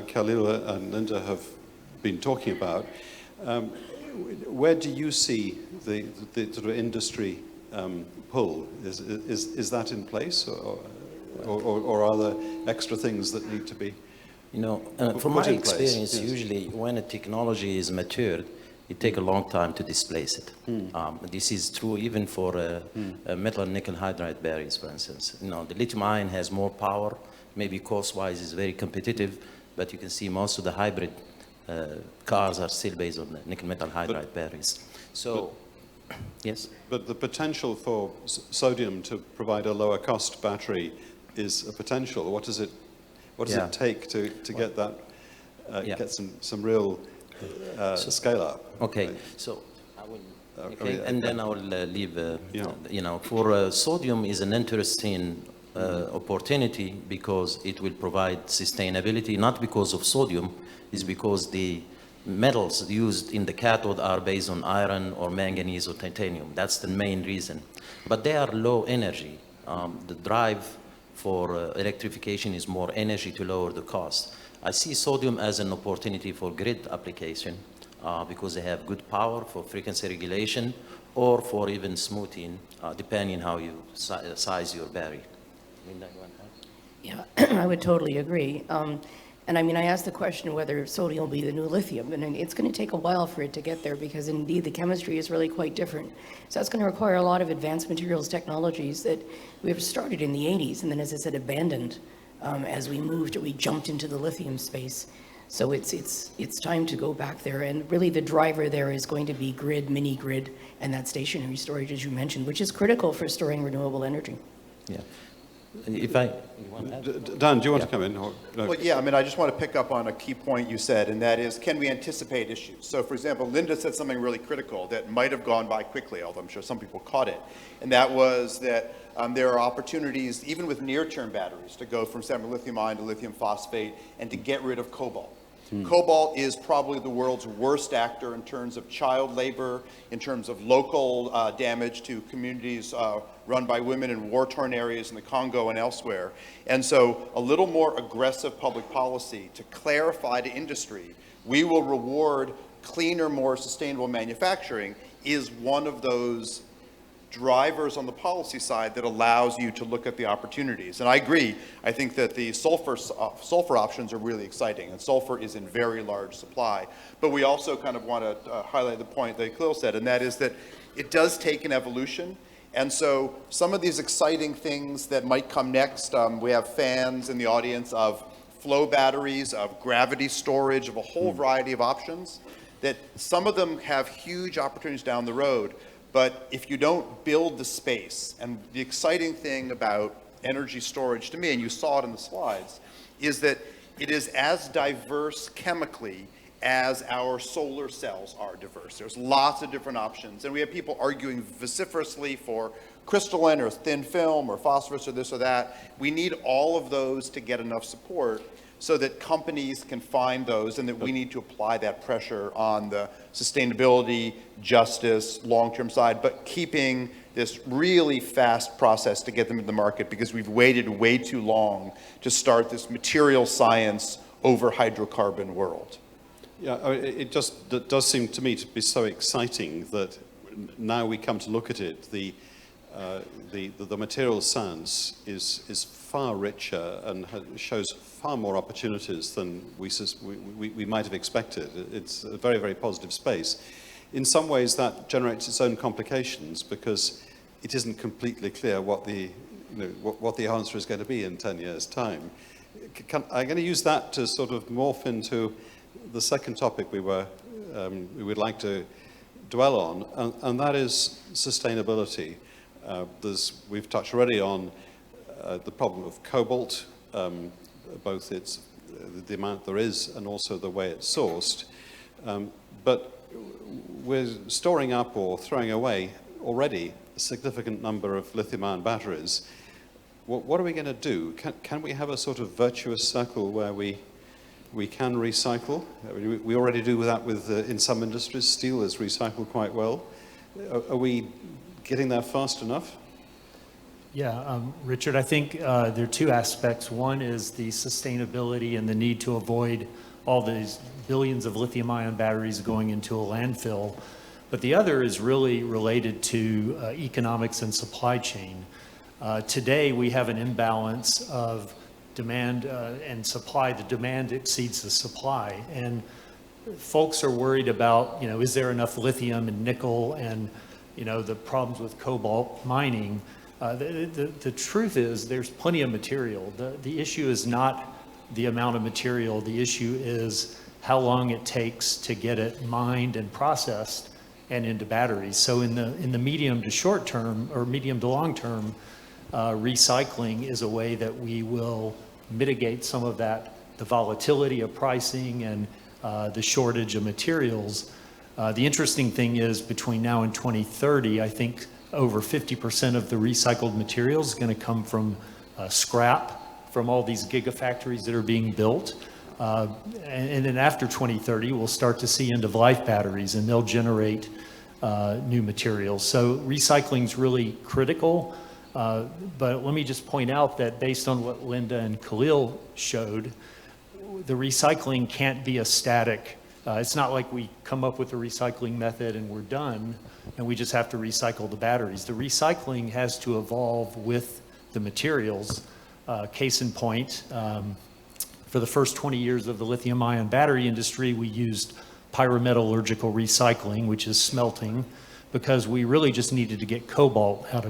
Khalil and Linda have been talking about, where do you see the sort of industry pull? Is that in place, or are there extra things that need to be? From my experience, yes. Usually when a technology is matured, it takes a long time to displace it. This is true even for metal and nickel hydride batteries, for instance. The lithium ion has more power, maybe cost-wise is very competitive, but you can see most of the hybrid cars are still based on nickel metal hydride batteries. So, yes? But the potential for sodium to provide a lower cost battery is a potential. What does it take to get that, get some real scale up? Okay, right? So I will, and then I will leave, for sodium is an interesting opportunity because it will provide sustainability, not because of sodium, it's because the metals used in the cathode are based on iron or manganese or titanium. That's the main reason. But they are low energy. The drive for electrification is more energy to lower the cost. I see sodium as an opportunity for grid application because they have good power for frequency regulation or for even smoothing, depending how you size your battery. Linda, you want to add? Yeah, I would totally agree. And I mean, I asked the question whether sodium will be the new lithium, and it's going to take a while for it to get there because indeed the chemistry is really quite different. So that's going to require a lot of advanced materials technologies that we have started in the 80s and then, as I said, abandoned as we jumped into the lithium space. So it's time to go back there, and really the driver there is going to be grid, mini grid, and that stationary storage, as you mentioned, which is critical for storing renewable energy. Yeah. Dan, do you want to come in? Or, no? Well, yeah, I just want to pick up on a key point you said, and that is, can we anticipate issues? So, for example, Linda said something really critical that might have gone by quickly, although I'm sure some people caught it, and that was that there are opportunities, even with near-term batteries, to go from lithium ion to lithium phosphate and to get rid of cobalt. Cobalt is probably the world's worst actor in terms of child labor, in terms of local damage to communities run by women in war-torn areas in the Congo and elsewhere. And so a little more aggressive public policy to clarify to industry, we will reward cleaner, more sustainable manufacturing is one of those drivers on the policy side that allows you to look at the opportunities. And I agree, I think that the sulfur options are really exciting, and sulfur is in very large supply. But we also kind of want to highlight the point that Khalil said, and that is that it does take an evolution. And so some of these exciting things that might come next, we have fans in the audience of flow batteries, of gravity storage, of a whole variety of options, that some of them have huge opportunities down the road. But if you don't build the space, and the exciting thing about energy storage to me, and you saw it in the slides, is that it is as diverse chemically as our solar cells are diverse. There's lots of different options, and we have people arguing vociferously for crystalline or thin film or phosphorus or this or that. We need all of those to get enough support so that companies can find those, and that we need to apply that pressure on the sustainability, justice, long-term side, but keeping this really fast process to get them in the market, because we've waited way too long to start this material science over hydrocarbon world. Yeah, I mean, it does seem to me to be so exciting that now we come to look at it, the material science is far richer and shows far more opportunities than we might have expected. It's a very, very positive space. In some ways, that generates its own complications, because it isn't completely clear what the answer is going to be in 10 years' time. I'm going to use that to sort of morph into the second topic we would like to dwell on, and that is sustainability. We've touched already on the problem of cobalt, both the amount there is and also the way it's sourced. But we're storing up or throwing away already a significant number of lithium-ion batteries. What are we going to do? Can we have a sort of virtuous circle where we can recycle? We already do that in some industries. Steel is recycled quite well. Are we getting there fast enough? Yeah, Richard, I think there are two aspects. One is the sustainability and the need to avoid all these billions of lithium-ion batteries going into a landfill. But the other is really related to economics and supply chain. Today, we have an imbalance of demand and supply. The demand exceeds the supply. And folks are worried about, is there enough lithium and nickel and, the problems with cobalt mining. The truth is there's plenty of material. The issue is not the amount of material. The issue is how long it takes to get it mined and processed and into batteries. So in the medium to short term, or medium to long term, recycling is a way that we will mitigate some of that, the volatility of pricing and the shortage of materials. The interesting thing is between now and 2030, I think over 50% of the recycled materials is going to come from scrap from all these gigafactories that are being built. And then after 2030, we'll start to see end-of-life batteries, and they'll generate new materials. So recycling is really critical. But let me just point out that based on what Linda and Khalil showed, the recycling can't be a static. It's not like we come up with a recycling method and we're done, and we just have to recycle the batteries. The recycling has to evolve with the materials. Case in point, for the first 20 years of the lithium-ion battery industry, we used pyrometallurgical recycling, which is smelting, because we really just needed to get cobalt out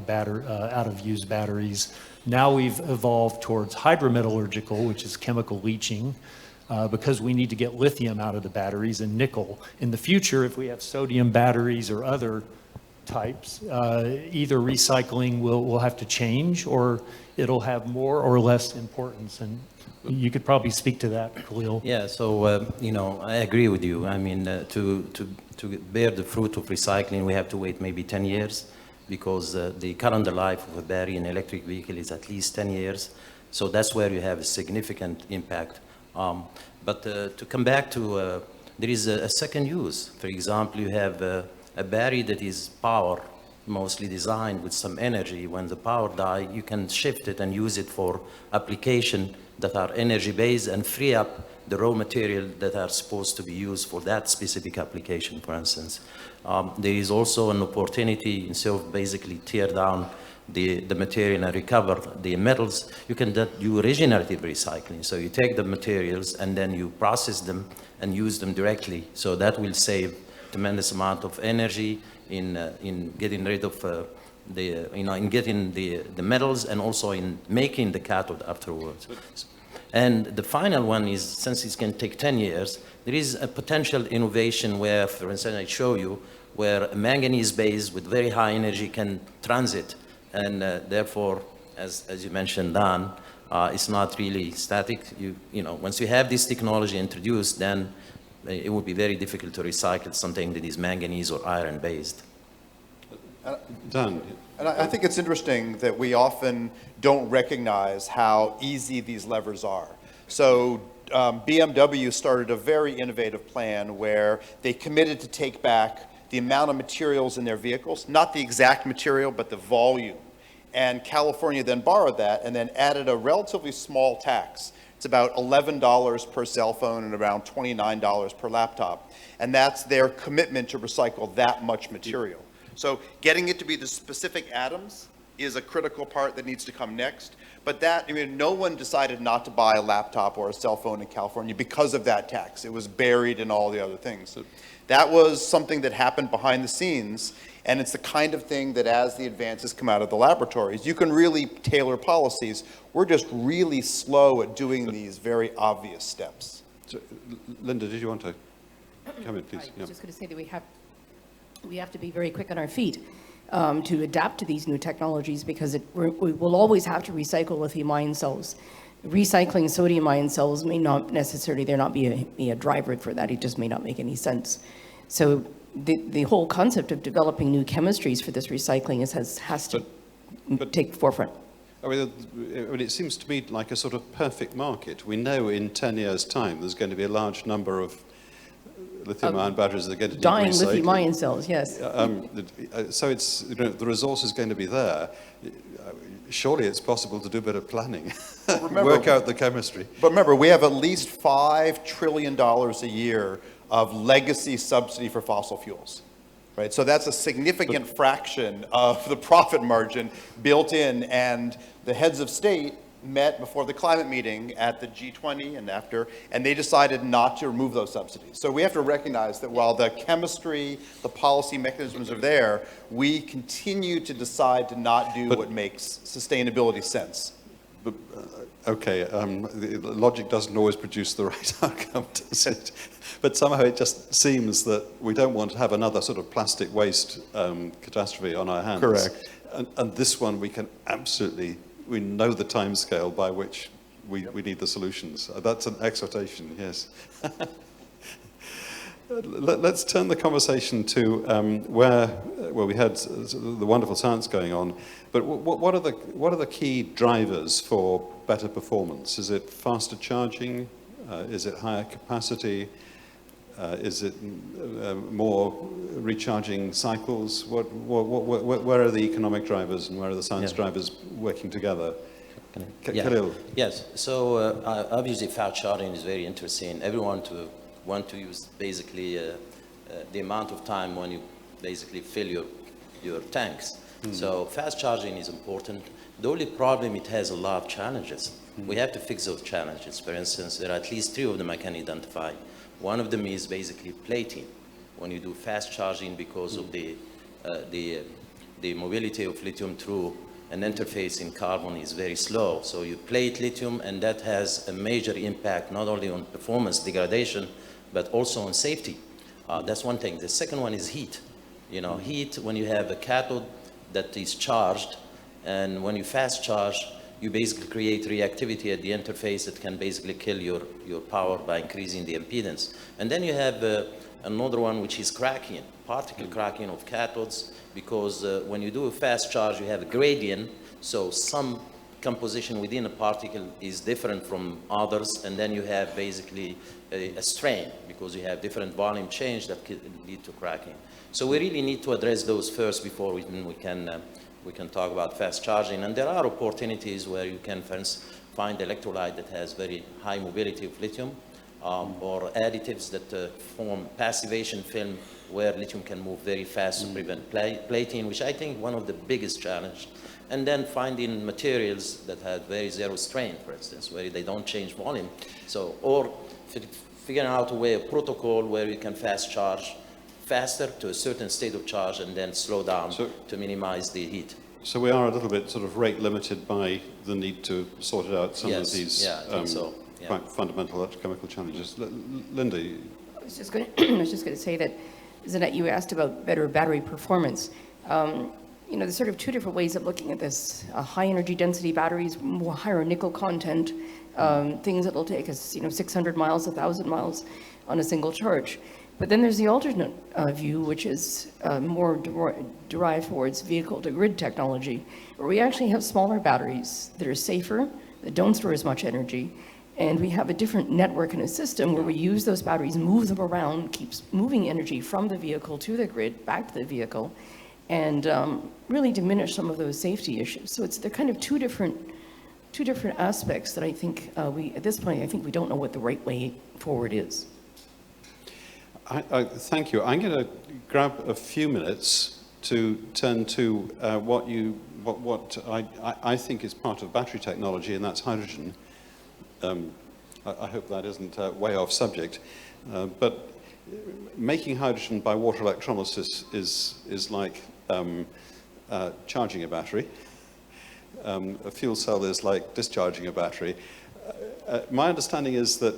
of used batteries. Now we've evolved towards hydrometallurgical, which is chemical leaching, because we need to get lithium out of the batteries and nickel. In the future, if we have sodium batteries or other types, either recycling will have to change, or it'll have more or less importance. And you could probably speak to that, Khalil. Yeah, so, I agree with you. I mean, to bear the fruit of recycling, we have to wait maybe 10 years, because the current life of a battery in an electric vehicle is at least 10 years. So that's where you have a significant impact. But to come back to, there is a second use. For example, you have a battery that is power, mostly designed with some energy. When the power dies, you can shift it and use it for application that are energy-based and free up the raw material that are supposed to be used for that specific application, for instance. There is also an opportunity, instead of basically tear down the material and recover the metals, you can do regenerative recycling. So you take the materials and then you process them and use them directly. So that will save tremendous amount of energy in getting rid of in getting the metals and also in making the cathode afterwards. And the final one is, since it can take 10 years, there is a potential innovation where, for instance, I show you, where a manganese base with very high energy can transit. And therefore, as you mentioned, Dan, it's not really static. You know, once you have this technology introduced, then it would be very difficult to recycle something that is manganese or iron based. Dan? And I think it's interesting that we often don't recognize how easy these levers are. So BMW started a very innovative plan where they committed to take back the amount of materials in their vehicles, not the exact material, but the volume. And California then borrowed that and then added a relatively small tax. It's about $11 per cell phone and around $29 per laptop. And that's their commitment to recycle that much material. So getting it to be the specific atoms is a critical part that needs to come next. But that, I mean, no one decided not to buy a laptop or a cell phone in California because of that tax. It was buried in all the other things. So that was something that happened behind the scenes. And it's the kind of thing that as the advances come out of the laboratories, you can really tailor policies. We're just really slow at doing these very obvious steps. So, Linda, did you want to come in, please? I was just going to say that we have to be very quick on our feet to adapt to these new technologies, because we will always have to recycle lithium-ion cells. Recycling sodium-ion cells may not necessarily, there not be a driver for that. It just may not make any sense. So the whole concept of developing new chemistries for this recycling has to take the forefront. I mean, it seems to me like a sort of perfect market. We know in 10 years' time there's going to be a large number of lithium-ion batteries that are going to need Dying recycling. lithium-ion cells, yes. So it's, you know, the resource is going to be there. Surely it's possible to do a bit of planning, work out the chemistry. But remember, we have at least $5 trillion a year of legacy subsidy for fossil fuels, right? So that's a significant fraction of the profit margin built in, and the heads of state met before the climate meeting at the G20 and after, and they decided not to remove those subsidies. So we have to recognize that while the chemistry, the policy mechanisms are there, we continue to decide to not do what makes sustainability sense. But, okay, the logic doesn't always produce the right outcome, does it? But somehow it just seems that we don't want to have another sort of plastic waste catastrophe on our hands. Correct. And this one we can absolutely, we know the timescale by which we need the solutions. That's an exhortation, yes. Let's turn the conversation to where we had the wonderful science going on, but what are the key drivers for better performance? Is it faster charging? Is it higher capacity? Is it more recharging cycles? Where are the economic drivers and where are the science drivers working together? Khalil. Yes, so obviously fast charging is very interesting. Everyone want to use basically the amount of time when you basically fill your tanks. So fast charging is important. The only problem, it has a lot of challenges. We have to fix those challenges. For instance, there are at least 3 of them I can identify. One of them is basically plating. When you do fast charging, because of the mobility of lithium through an interface in carbon is very slow. So you plate lithium, and that has a major impact not only on performance degradation, but also on safety. That's one thing. The second one is heat. You know, heat, when you have a cathode that is charged, and when you fast charge, you basically create reactivity at the interface that can basically kill your power by increasing the impedance. And then you have another one, which is cracking, particle cracking of cathodes, because when you do a fast charge, you have a gradient, so some composition within a particle is different from others, and then you have basically a strain, because you have different volume change that could lead to cracking. So we really need to address those first before we can talk about fast charging. And there are opportunities where you can find electrolyte that has very high mobility of lithium. or additives that form passivation film where lithium can move very fast to prevent plating, which I think one of the biggest challenges. And then finding materials that have very zero strain, for instance, where they don't change volume. So, or figuring out a way, a protocol where you can fast charge faster to a certain state of charge and then slow down to minimize the heat. So we are a little bit sort of rate limited by the need to sort out some of these fundamental electrochemical challenges. Linda? I was just going to say that, Zanette, you asked about better battery performance. You know, there's sort of two different ways of looking at this. High energy density batteries, more higher nickel content, things that'll take us, 600 miles, 1,000 miles on a single charge. But then there's the alternate view, which is more derived towards vehicle-to-grid technology, where we actually have smaller batteries that are safer, that don't store as much energy, and we have a different network and a system where we use those batteries, move them around, keeps moving energy from the vehicle to the grid, back to the vehicle, and really diminish some of those safety issues. So they're kind of two different aspects that I think at this point, I think we don't know what the right way forward is. Thank you. I'm going to grab a few minutes to turn to what I think is part of battery technology, and that's hydrogen. I hope that isn't way off subject, but making hydrogen by water electrolysis is like charging a battery. A fuel cell is like discharging a battery. My understanding is that,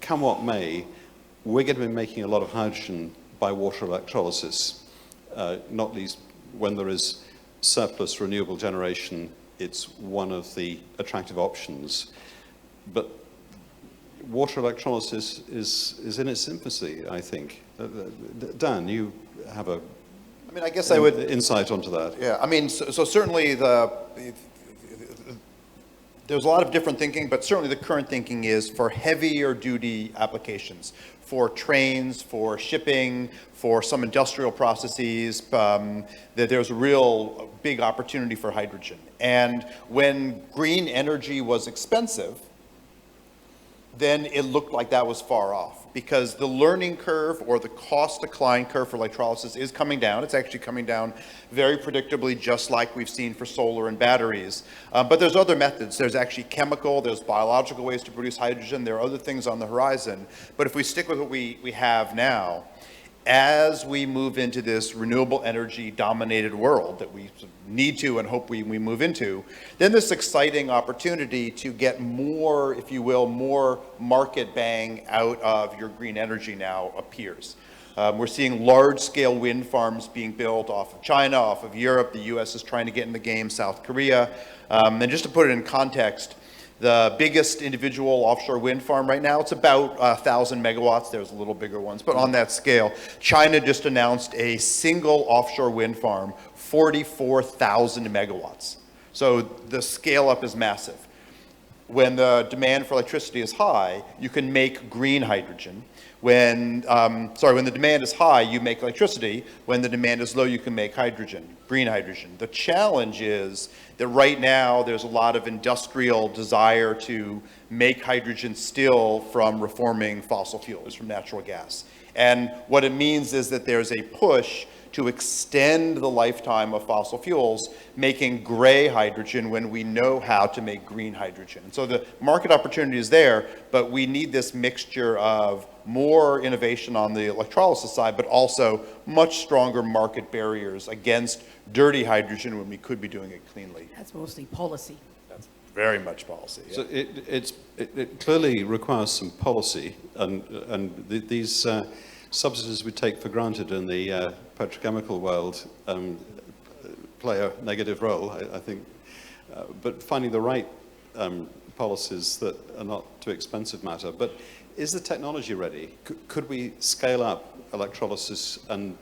come what may, we're going to be making a lot of hydrogen by water electrolysis, not least when there is surplus renewable generation. It's one of the attractive options. But water electrolysis is in its infancy, I think. Dan, you have a I guess I would insight onto that. Yeah, so certainly there's a lot of different thinking, but certainly the current thinking is for heavier duty applications, for trains, for shipping, for some industrial processes, that there's a real big opportunity for hydrogen. And when green energy was expensive, then it looked like that was far off, because the learning curve or the cost decline curve for electrolysis is coming down. It's actually coming down very predictably, just like we've seen for solar and batteries. But there's other methods. There's actually chemical, there's biological ways to produce hydrogen. There are other things on the horizon. But if we stick with what we have now, as we move into this renewable energy dominated world that we need to and hope we move into, then this exciting opportunity to get more, if you will, more market bang out of your green energy now appears. We're seeing large-scale wind farms being built off of China, off of Europe. The US is trying to get in the game, South Korea. And just to put it in context, the biggest individual offshore wind farm right now, it's about 1,000 megawatts. There's a little bigger ones, but on that scale, China just announced a single offshore wind farm, 44,000 megawatts. So the scale up is massive. When the demand for electricity is high, you can make green hydrogen. When the demand is high, you make electricity. When the demand is low, you can make hydrogen, green hydrogen. The challenge is that right now there's a lot of industrial desire to make hydrogen still from reforming fossil fuels, from natural gas. And what it means is that there's a push to extend the lifetime of fossil fuels, making gray hydrogen when we know how to make green hydrogen. And so the market opportunity is there, but we need this mixture of more innovation on the electrolysis side, but also much stronger market barriers against dirty hydrogen when we could be doing it cleanly. That's mostly policy. That's very much policy. Yeah. So it clearly requires some policy, and these subsidies we take for granted in the petrochemical world play a negative role, I think. But finding the right policies that are not too expensive matter. But is the technology ready? Could we scale up electrolysis and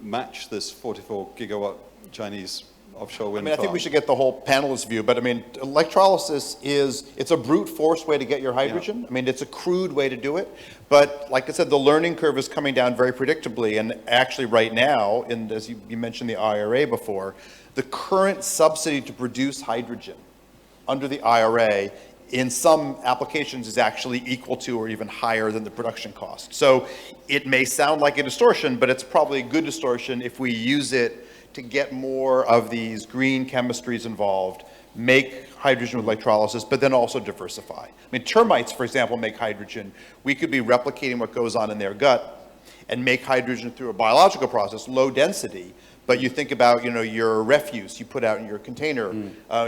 match this 44 gigawatt Chinese offshore wind farm? I think we should get the whole panelist view, but electrolysis it's a brute force way to get your hydrogen. Yeah. It's a crude way to do it, but like I said, the learning curve is coming down very predictably, and actually right now, as you mentioned the IRA before, the current subsidy to produce hydrogen under the IRA in some applications is actually equal to or even higher than the production cost. So it may sound like a distortion, but it's probably a good distortion if we use it to get more of these green chemistries involved, make hydrogen with electrolysis, but then also diversify. I mean, termites, for example, make hydrogen. We could be replicating what goes on in their gut and make hydrogen through a biological process, low density. But you think about, your refuse you put out in your container,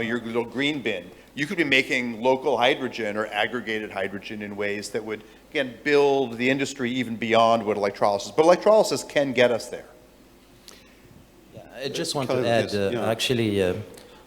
your little green bin. You could be making local hydrogen or aggregated hydrogen in ways that would, again, build the industry even beyond what electrolysis. But electrolysis can get us there. Yeah, I just want Kind to of, add, yes, yeah. actually,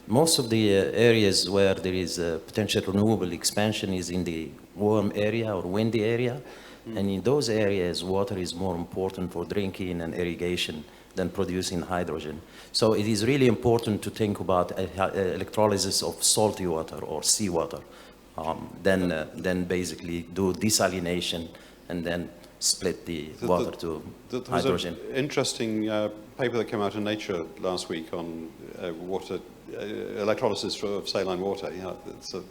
most of the areas where there is potential renewable expansion is in the warm area or windy area. And in those areas, water is more important for drinking and irrigation than producing hydrogen. So it is really important to think about electrolysis of salty water or seawater, then basically do desalination and then split the water to There was hydrogen. an interesting paper that came out in Nature last week on water electrolysis of saline water. So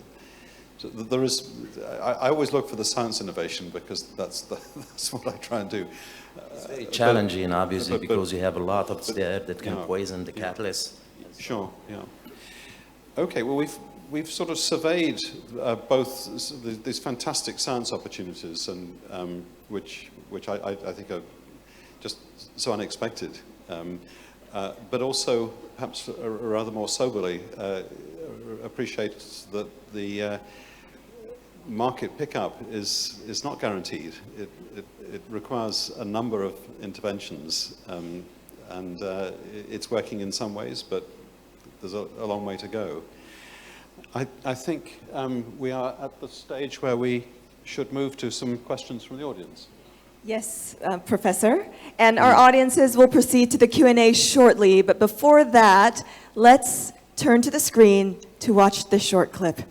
there is. I always look for the science innovation because that's what I try and do. It's very challenging, obviously, but- because you have a lot of there that can yeah, poison the catalyst. Sure. Yeah. Okay. Well, we've sort of surveyed both these fantastic science opportunities, and which I think are just so unexpected, but also perhaps rather more soberly appreciate that the market pickup is not guaranteed. It requires a number of interventions, and it's working in some ways, but there's a long way to go. I think we are at the stage where we should move to some questions from the audience. Yes, Professor. And our audiences will proceed to the Q&A shortly, but before that, let's turn to the screen to watch this short clip.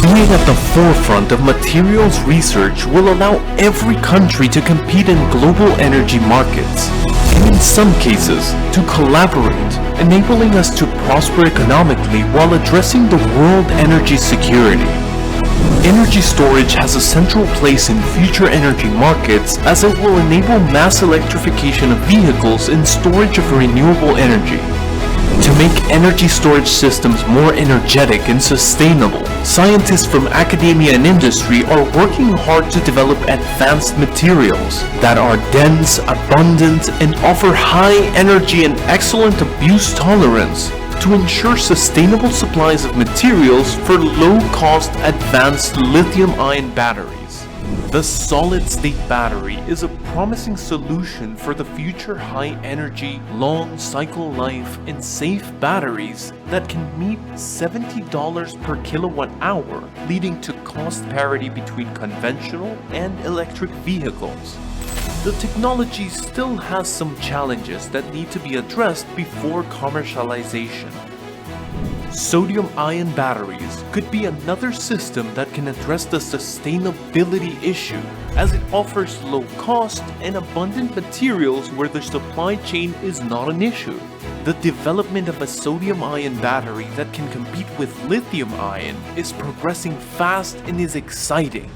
Being at the forefront of materials research will allow every country to compete in global energy markets, and in some cases, to collaborate, enabling us to prosper economically while addressing the world energy security. Energy storage has a central place in future energy markets as it will enable mass electrification of vehicles and storage of renewable energy. To make energy storage systems more energetic and sustainable, scientists from academia and industry are working hard to develop advanced materials that are dense, abundant, and offer high energy and excellent abuse tolerance to ensure sustainable supplies of materials for low-cost advanced lithium-ion batteries. The solid-state battery is a promising solution for the future high-energy, long cycle life, and safe batteries that can meet $70 per kilowatt-hour, leading to cost parity between conventional and electric vehicles. The technology still has some challenges that need to be addressed before commercialization. Sodium-ion batteries could be another system that can address the sustainability issue, as it offers low cost and abundant materials where the supply chain is not an issue. The development of a sodium-ion battery that can compete with lithium-ion is progressing fast and is exciting.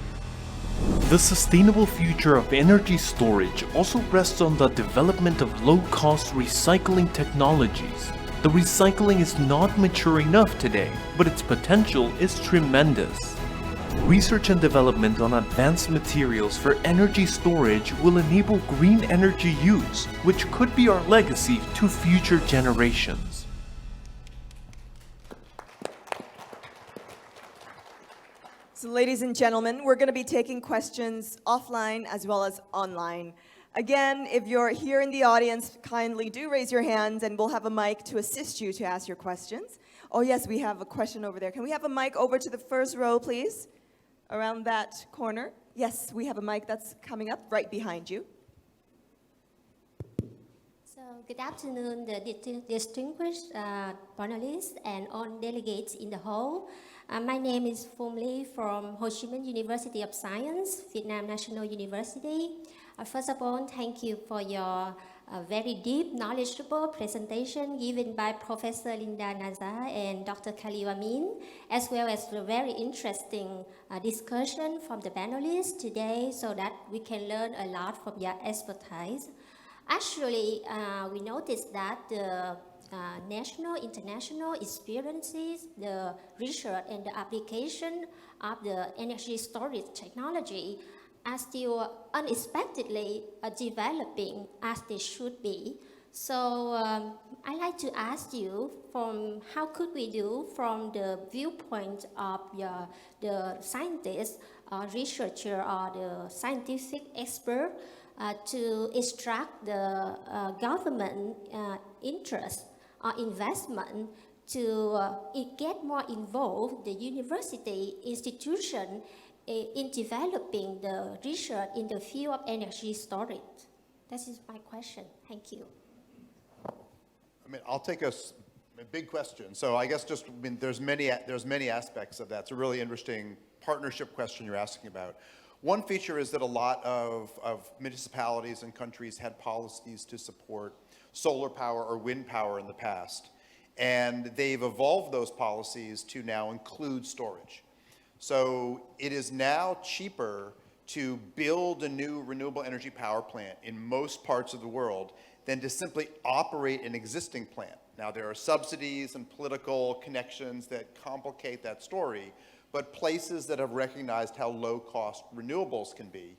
The sustainable future of energy storage also rests on the development of low-cost recycling technologies. The recycling is not mature enough today, but its potential is tremendous. Research and development on advanced materials for energy storage will enable green energy use, which could be our legacy to future generations. So ladies and gentlemen, we're going to be taking questions offline as well as online. Again, if you're here in the audience, kindly do raise your hands and we'll have a mic to assist you to ask your questions. Oh yes, we have a question over there. Can we have a mic over to the first row, please? Around that corner. Yes, we have a mic that's coming up right behind you. So, good afternoon, the distinguished panelists and all delegates in the hall. My name is Phung Ly from Ho Chi Minh University of Science, Vietnam National University. First of all, thank you for your a very deep, knowledgeable presentation given by Professor Linda Nazar and Dr. Khalil Amin, as well as the very interesting discussion from the panelists today so that we can learn a lot from your expertise. Actually, we noticed that the national, international experiences, the research and the application of the energy storage technology are still unexpectedly developing as they should be. So I'd like to ask you from how could we do from the viewpoint of the scientist, researcher, or the scientific expert to extract the government interest or investment to get more involved, the university institution in developing the research in the field of energy storage? That is my question. Thank you. I mean, I'll take a big question. So I guess just, I mean, there's many aspects of that. It's a really interesting partnership question you're asking about. One feature is that a lot of municipalities and countries had policies to support solar power or wind power in the past. And they've evolved those policies to now include storage. So it is now cheaper to build a new renewable energy power plant in most parts of the world than to simply operate an existing plant. Now, there are subsidies and political connections that complicate that story, but places that have recognized how low cost renewables can be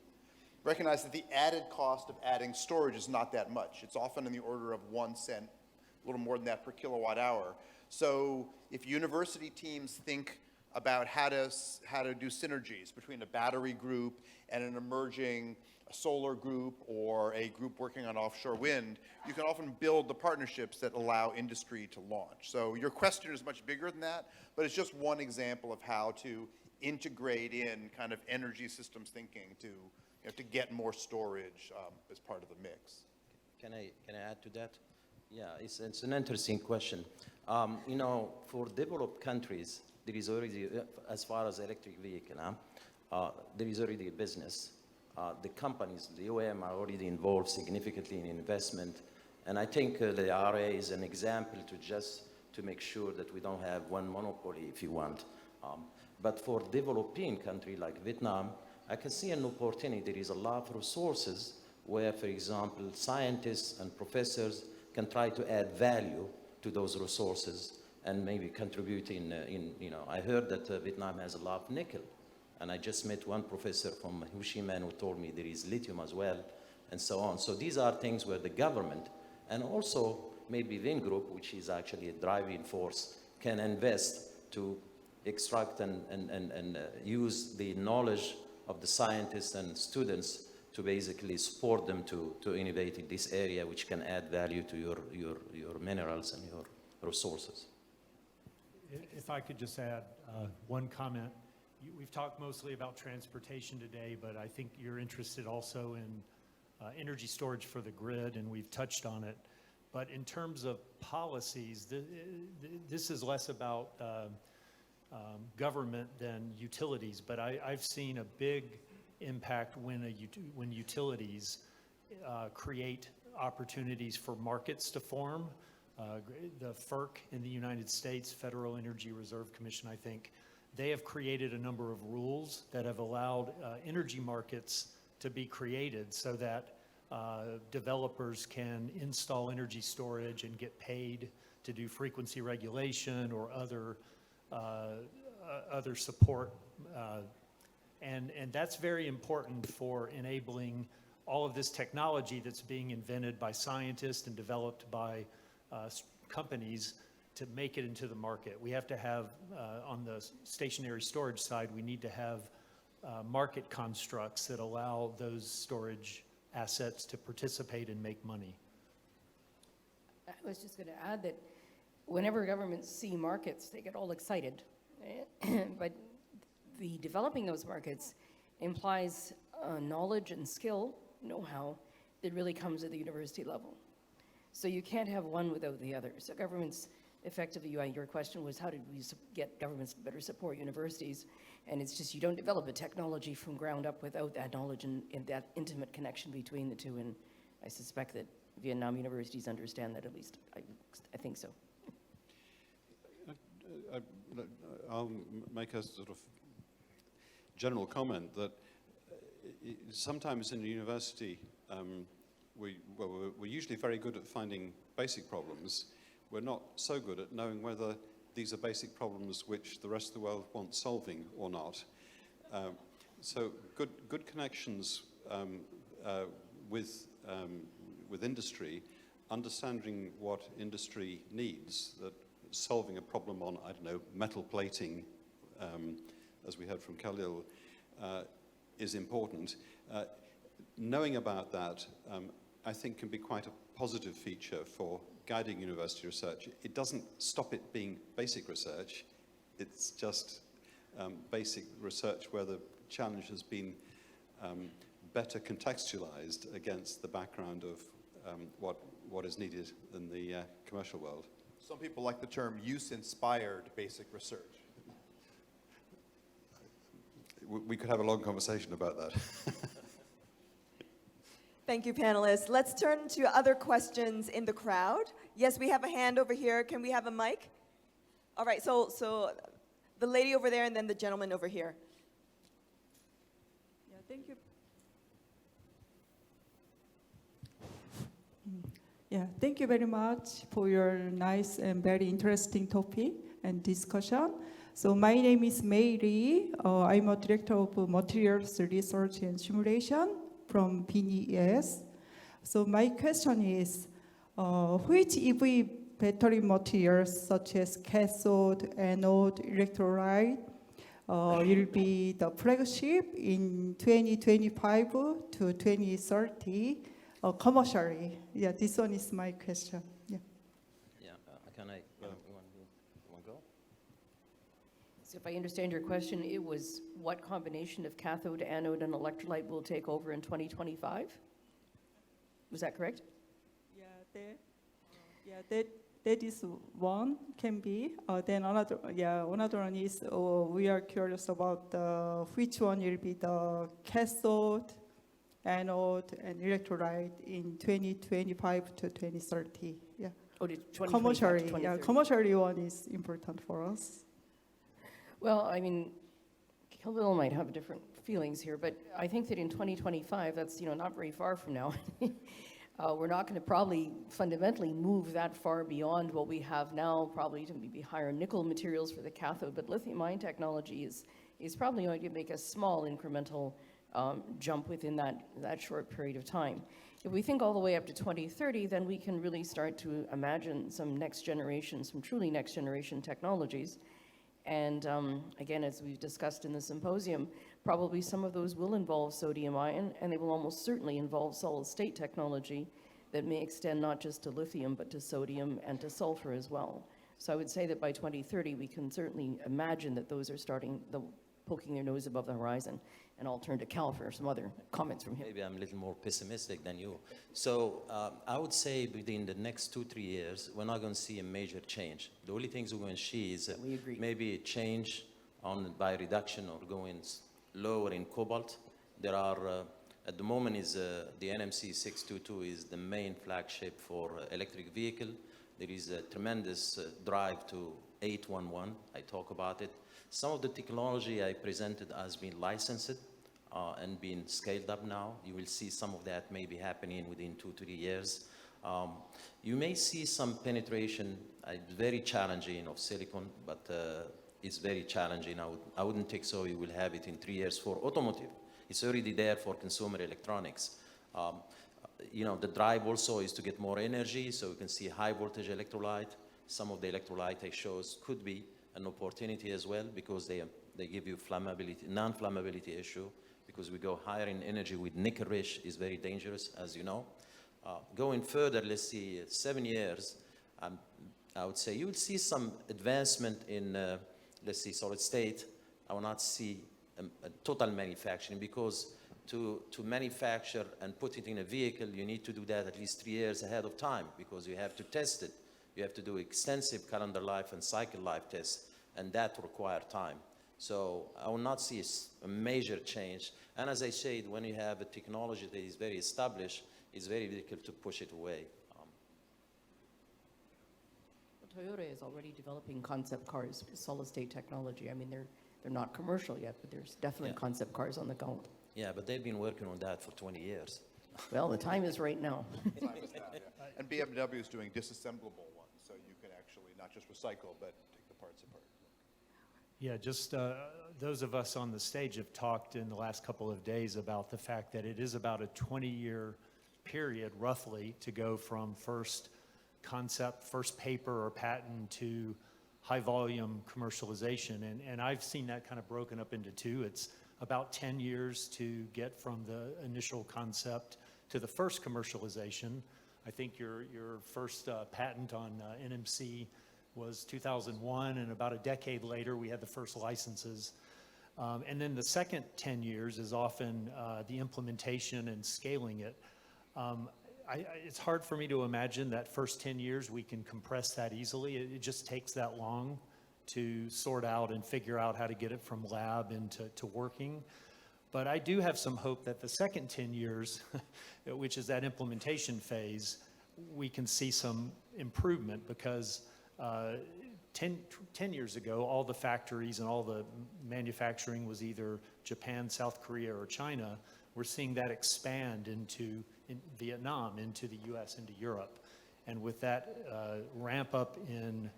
recognize that the added cost of adding storage is not that much. It's often in the order of 1 cent, a little more than that per kilowatt hour. So if university teams think about how to do synergies between a battery group and an emerging solar group or a group working on offshore wind, you can often build the partnerships that allow industry to launch. So your question is much bigger than that, but it's just one example of how to integrate in kind of energy systems thinking to, you know, to get more storage as part of the mix. Can I add to that? Yeah, it's an interesting question. You know, for developed countries, there is already, as far as electric vehicle, there is already a business. The companies, the OEM are already involved significantly in investment. And I think the RA is an example to make sure that we don't have one monopoly, if you want. But for developing country like Vietnam, I can see an opportunity. There is a lot of resources where, for example, scientists and professors can try to add value to those resources and maybe contribute you know, I heard that Vietnam has a lot of nickel. And I just met one professor from Ho Chi Minh who told me there is lithium as well, and so on. So these are things where the government, and also maybe Vingroup, which is actually a driving force, can invest to extract and use the knowledge of the scientists and students to basically support them to innovate in this area, which can add value to your minerals and your resources. If I could just add one comment. We've talked mostly about transportation today, but I think you're interested also in energy storage for the grid, and we've touched on it. But in terms of policies, this is less about government than utilities, but I've seen a big impact when utilities create opportunities for markets to form. The FERC in the United States, Federal Energy Reserve Commission, I think, they have created a number of rules that have allowed energy markets to be created so that developers can install energy storage and get paid to do frequency regulation or other support. And that's very important for enabling all of this technology that's being invented by scientists and developed by companies to make it into the market. We have to have, on the stationary storage side, we need to have market constructs that allow those storage assets to participate and make money. I was just going to add that whenever governments see markets, they get all excited. But the developing those markets implies knowledge and skill, know-how, that really comes at the university level. So you can't have one without the other. So governments, effectively, your question was how did we get governments to better support universities? And it's just you don't develop a technology from ground up without that knowledge and that intimate connection between the two. And I suspect that Vietnam universities understand that, at least. I think so. I'll make a sort of general comment that sometimes in a university, we're usually very good at finding basic problems. We're not so good at knowing whether these are basic problems which the rest of the world wants solving or not. So good connections with industry, understanding what industry needs, that solving a problem on, I don't know, metal plating, as we heard from Khalil, is important. Knowing about that, I think, can be quite a positive feature for guiding university research. It doesn't stop it being basic research. It's just basic research where the challenge has been better contextualized against the background of what is needed in the commercial world. Some people like the term use-inspired basic research. We could have a long conversation about that. Thank you, panelists. Let's turn to other questions in the crowd. Yes, we have a hand over here. Can we have a mic? All right, so the lady over there and then the gentleman over here. Yeah, thank you. Yeah, thank you very much for your nice and very interesting topic and discussion. So my name is Mei Lee. I'm a director of materials research and simulation from VinFuture. So my question is, which EV battery materials such as cathode, anode, electrolyte will be the flagship in 2025 to 2030 commercially? Yeah, this one is my question. Yeah. Yeah, can I, you want to go? So if I understand your question, it was what combination of cathode, anode, and electrolyte will take over in 2025? Was that correct? That is one, can be. Then another one is we are curious about which one will be the cathode, anode, and electrolyte in 2025 to 2030. Yeah. Oh, did 2025 to Commercially, 2030? commercially one is important for us. Well, I mean, Khalil might have different feelings here, but I think that in 2025, that's not very far from now. We're not going to probably fundamentally move that far beyond what we have now, probably to maybe higher nickel materials for the cathode, but lithium-ion technology is probably going to make a small incremental jump within that short period of time. If we think all the way up to 2030, then we can really start to imagine some truly next generation technologies. And again, as we've discussed in the symposium, probably some of those will involve sodium ion, and they will almost certainly involve solid state technology that may extend not just to lithium, but to sodium and to sulfur as well. So I would say that by 2030, we can certainly imagine that those are poking their nose above the horizon. And I'll turn to Cal for some other comments from him. Maybe I'm a little more pessimistic than you. So I would say within the next 2-3 years, we're not going to see a major change. The only things we're going to see is maybe a change by reduction or going lower in cobalt. There are, at the moment, the NMC 622 is the main flagship for electric vehicle. There is a tremendous drive to 811. I talk about it. Some of the technology I presented has been licensed and been scaled up now. You will see some of that maybe happening within 2-3 years. You may see some penetration, very challenging, of silicon, but it's very challenging. I wouldn't think so. You will have it in 3 years for automotive. It's already there for consumer electronics. The drive also is to get more energy, so you can see high voltage electrolyte. Some of the electrolyte I shows could be an opportunity as well, because they give you flammability, non-flammability issue, because we go higher in energy with nickel rich is very dangerous, as you know. Going further, let's see, 7 years, I would say you will see some advancement in, let's see, solid state. I will not see a total manufacturing, because to manufacture and put it in a vehicle, you need to do that at least 3 years ahead of time, because you have to test it. You have to do extensive calendar life and cycle life tests, and that require time. So I will not see a major change. And as I said, when you have a technology that is very established, it's very difficult to push it away. Toyota is already developing concept cars with solid-state technology. I mean, they're not commercial yet, but there's definitely Yeah. concept cars on the go. Yeah, but they've been working on that for 20 years. Well, the time is right now. Time is now, yeah. And BMW is doing disassemblable ones, so you can actually not just recycle, but take the parts apart. Yeah, just those of us on the stage have talked in the last couple of days about the fact that it is about a 20-year period, roughly, to go from first concept, first paper or patent to high volume commercialization. And I've seen that kind of broken up into two. It's about 10 years to get from the initial concept to the first commercialization. I think your first patent on NMC was 2001, and about a decade later we had the first licenses. And then the second 10 years is often the implementation and scaling it. It's hard for me to imagine that first 10 years we can compress that easily. It just takes that long to sort out and figure out how to get it from lab into working. But I do have some hope that the second 10 years, which is that implementation phase, we can see some improvement because 10 years ago, all the factories and all the manufacturing was either Japan, South Korea, or China. We're seeing that expand into Vietnam, into the US, into Europe. And with that ramp up in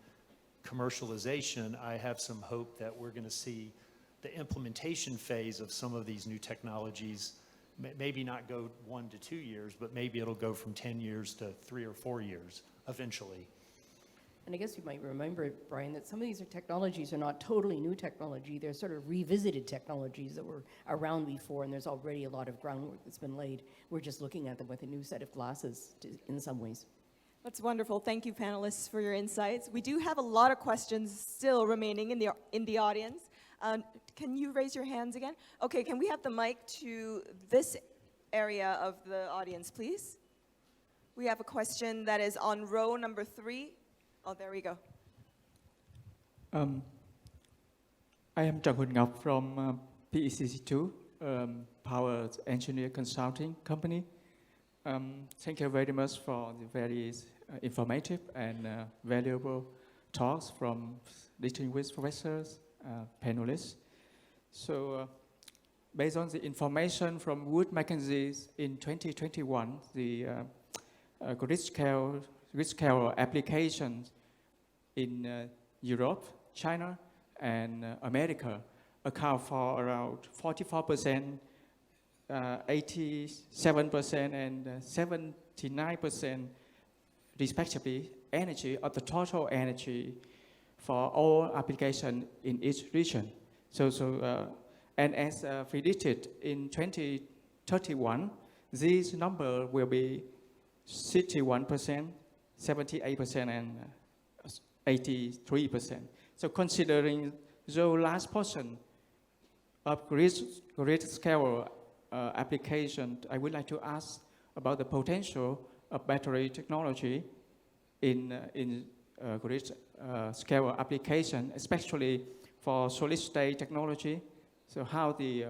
commercialization, I have some hope that we're going to see the implementation phase of some of these new technologies maybe not go 1 to 2 years, but maybe it'll go from 10 years to 3 or 4 years eventually. And I guess you might remember, Brian, that some of these technologies are not totally new technology. They're sort of revisited technologies that were around before, and there's already a lot of groundwork that's been laid. We're just looking at them with a new set of glasses in some ways. That's wonderful. Thank you, panelists, for your insights. We do have a lot of questions still remaining in the audience. Can you raise your hands again? Okay, can we have the mic to this area of the audience, please? We have a question that is on row number 3. Oh, there we go. I am Trần Huỳnh Ngọc from PECC2, Power Engineer Consulting Company. Thank you very much for the very informative and valuable talks from distinguished professors, panelists. So, based on the information from Wood Mackenzie in 2021, the grid scale applications in Europe, China, and America account for around 44%, 87%, and 79% respectively energy of the total energy for all applications in each region. And as predicted in 2031, this number will be 61%, 78%, and 83%. So considering the last portion of grid scale application, I would like to ask about the potential of battery technology in grid scale application, especially for solid-state technology. So how the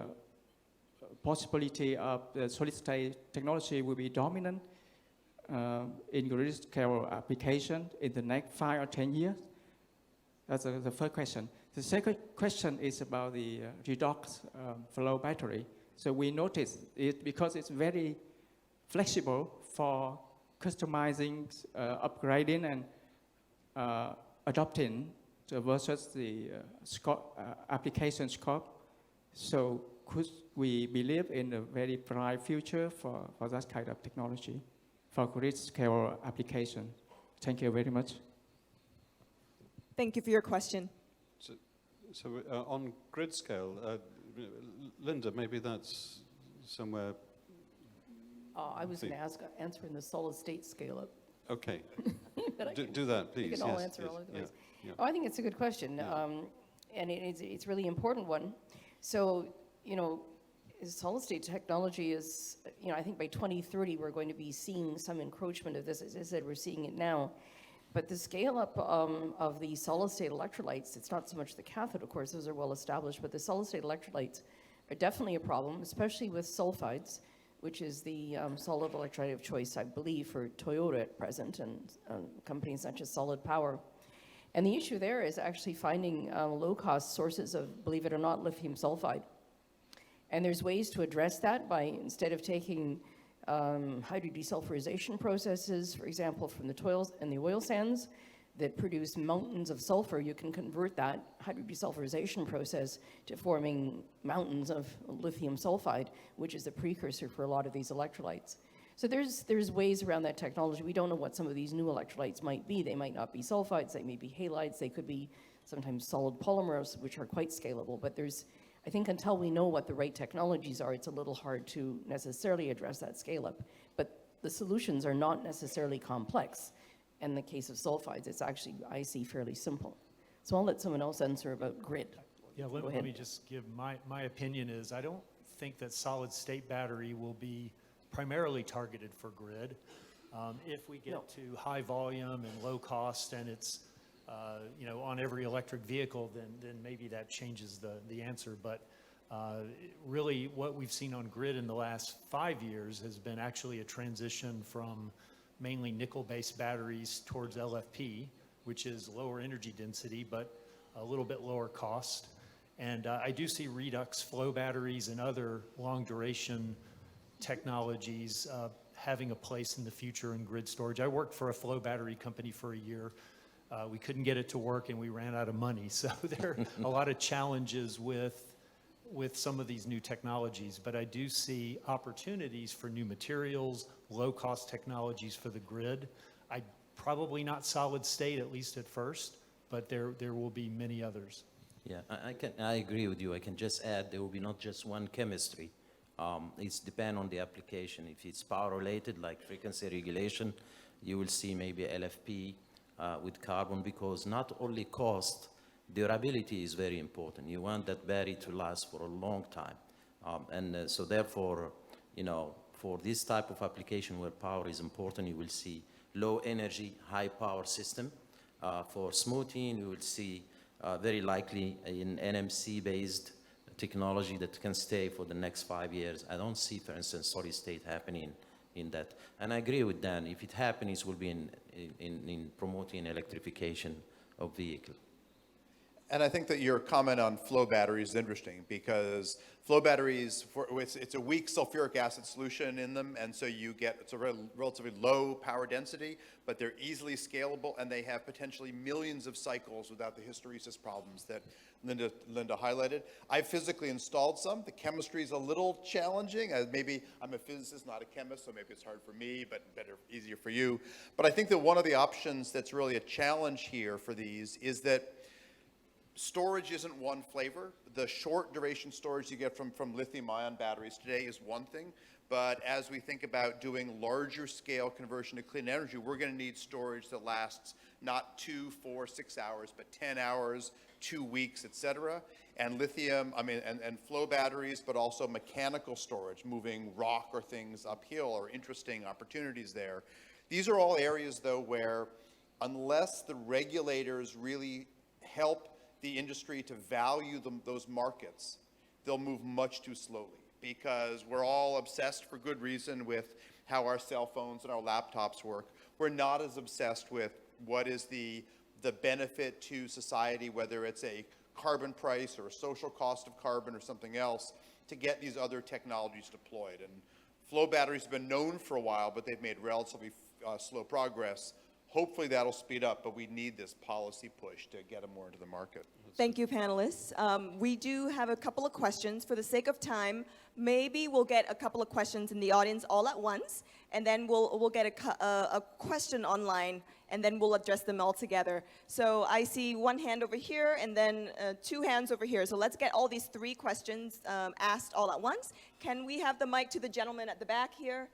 possibility of the solid-state technology will be dominant in grid scale application in the next 5 or 10 years? That's the first question. The second question is about the redox flow battery. So we noticed it because it's very flexible for customizing, upgrading, and adopting versus the application scope. So could we believe in a very bright future for that kind of technology for grid scale application? Thank you very much. Thank you for your question. So on grid scale, Linda, maybe that's somewhere. I was going to answer in the solid state scale up. Okay. Do that, please. We can all answer all of those. Yeah. Oh, I think it's a good question, and it's a really important one. So, solid state technology is, I think by 2030 we're going to be seeing some encroachment of this. As I said, we're seeing it now. But the scale up of the solid state electrolytes, it's not so much the cathode, of course, those are well established, but the solid state electrolytes are definitely a problem, especially with sulfides, which is the solid electrolyte of choice, I believe, for Toyota at present and companies such as Solid Power. And the issue there is actually finding low-cost sources of, believe it or not, lithium sulfide. And there's ways to address that by, instead of taking hydrodesulfurization processes, for example, from the toils and the oil sands that produce mountains of sulfur, you can convert that hydrodesulfurization process to forming mountains of lithium sulfide, which is the precursor for a lot of these electrolytes. So there's ways around that technology. We don't know what some of these new electrolytes might be. They might not be sulfides, they may be halides, they could be sometimes solid polymers, which are quite scalable. But I think until we know what the right technologies are, it's a little hard to necessarily address that scale up. But the solutions are not necessarily complex. In the case of sulfides, it's actually, I see, fairly simple. So I'll let someone else answer about grid. Yeah, let me just give my opinion is I don't think that solid state battery will be primarily targeted for grid. If we get to high volume and low cost and it's on every electric vehicle, then maybe that changes the answer. But really what we've seen on grid in the last 5 years has been actually a transition from mainly nickel-based batteries towards LFP, which is lower energy density, but a little bit lower cost. And I do see redox flow batteries and other long duration technologies having a place in the future in grid storage. I worked for a flow battery company for a year. We couldn't get it to work and we ran out of money. So there are a lot of challenges with some of these new technologies, but I do see opportunities for new materials, low-cost technologies for the grid. Probably not solid state, at least at first, but there will be many others. Yeah, I agree with you. I can just add there will be not just one chemistry. It's depend on the application. If it's power related, like frequency regulation, you will see maybe LFP with carbon, because not only cost, durability is very important. You want that battery to last for a long time. So therefore, for this type of application where power is important, you will see low energy, high power system. For smoothing, you will see very likely an NMC based technology that can stay for the next 5 years. I don't see, for instance, solid state happening in that. And I agree with Dan, if it happens, it will be in promoting electrification of vehicles. And I think that your comment on flow batteries is interesting, because flow batteries, it's a weak sulfuric acid solution in them, and so it's a relatively low power density, but they're easily scalable, and they have potentially millions of cycles without the hysteresis problems that Linda highlighted. I physically installed some. The chemistry is a little challenging. Maybe I'm a physicist, not a chemist, so maybe it's hard for me, but easier for you. But I think that one of the options that's really a challenge here for these is that storage isn't one flavor. The short duration storage you get from lithium-ion batteries today is one thing, but as we think about doing larger scale conversion to clean energy, we're going to need storage that lasts not 2, 4, 6 hours, but 10 hours, 2 weeks, etc. And lithium, and flow batteries, but also mechanical storage, moving rock or things uphill, are interesting opportunities there. These are all areas, though, where unless the regulators really help the industry to value those markets, they'll move much too slowly, because we're all obsessed, for good reason, with how our cell phones and our laptops work. We're not as obsessed with what is the benefit to society, whether it's a carbon price or a social cost of carbon or something else, to get these other technologies deployed. And flow batteries have been known for a while, but they've made relatively slow progress. Hopefully that'll speed up, but we need this policy push to get them more into the market. Thank you, panelists. We do have a couple of questions. For the sake of time, maybe we'll get a couple of questions in the audience all at once, and then we'll get a question online, and then we'll address them all together. So I see one hand over here, and then 2 hands over here. So let's get all these 3 questions asked all at once. Can we have the mic to the gentleman at the back here?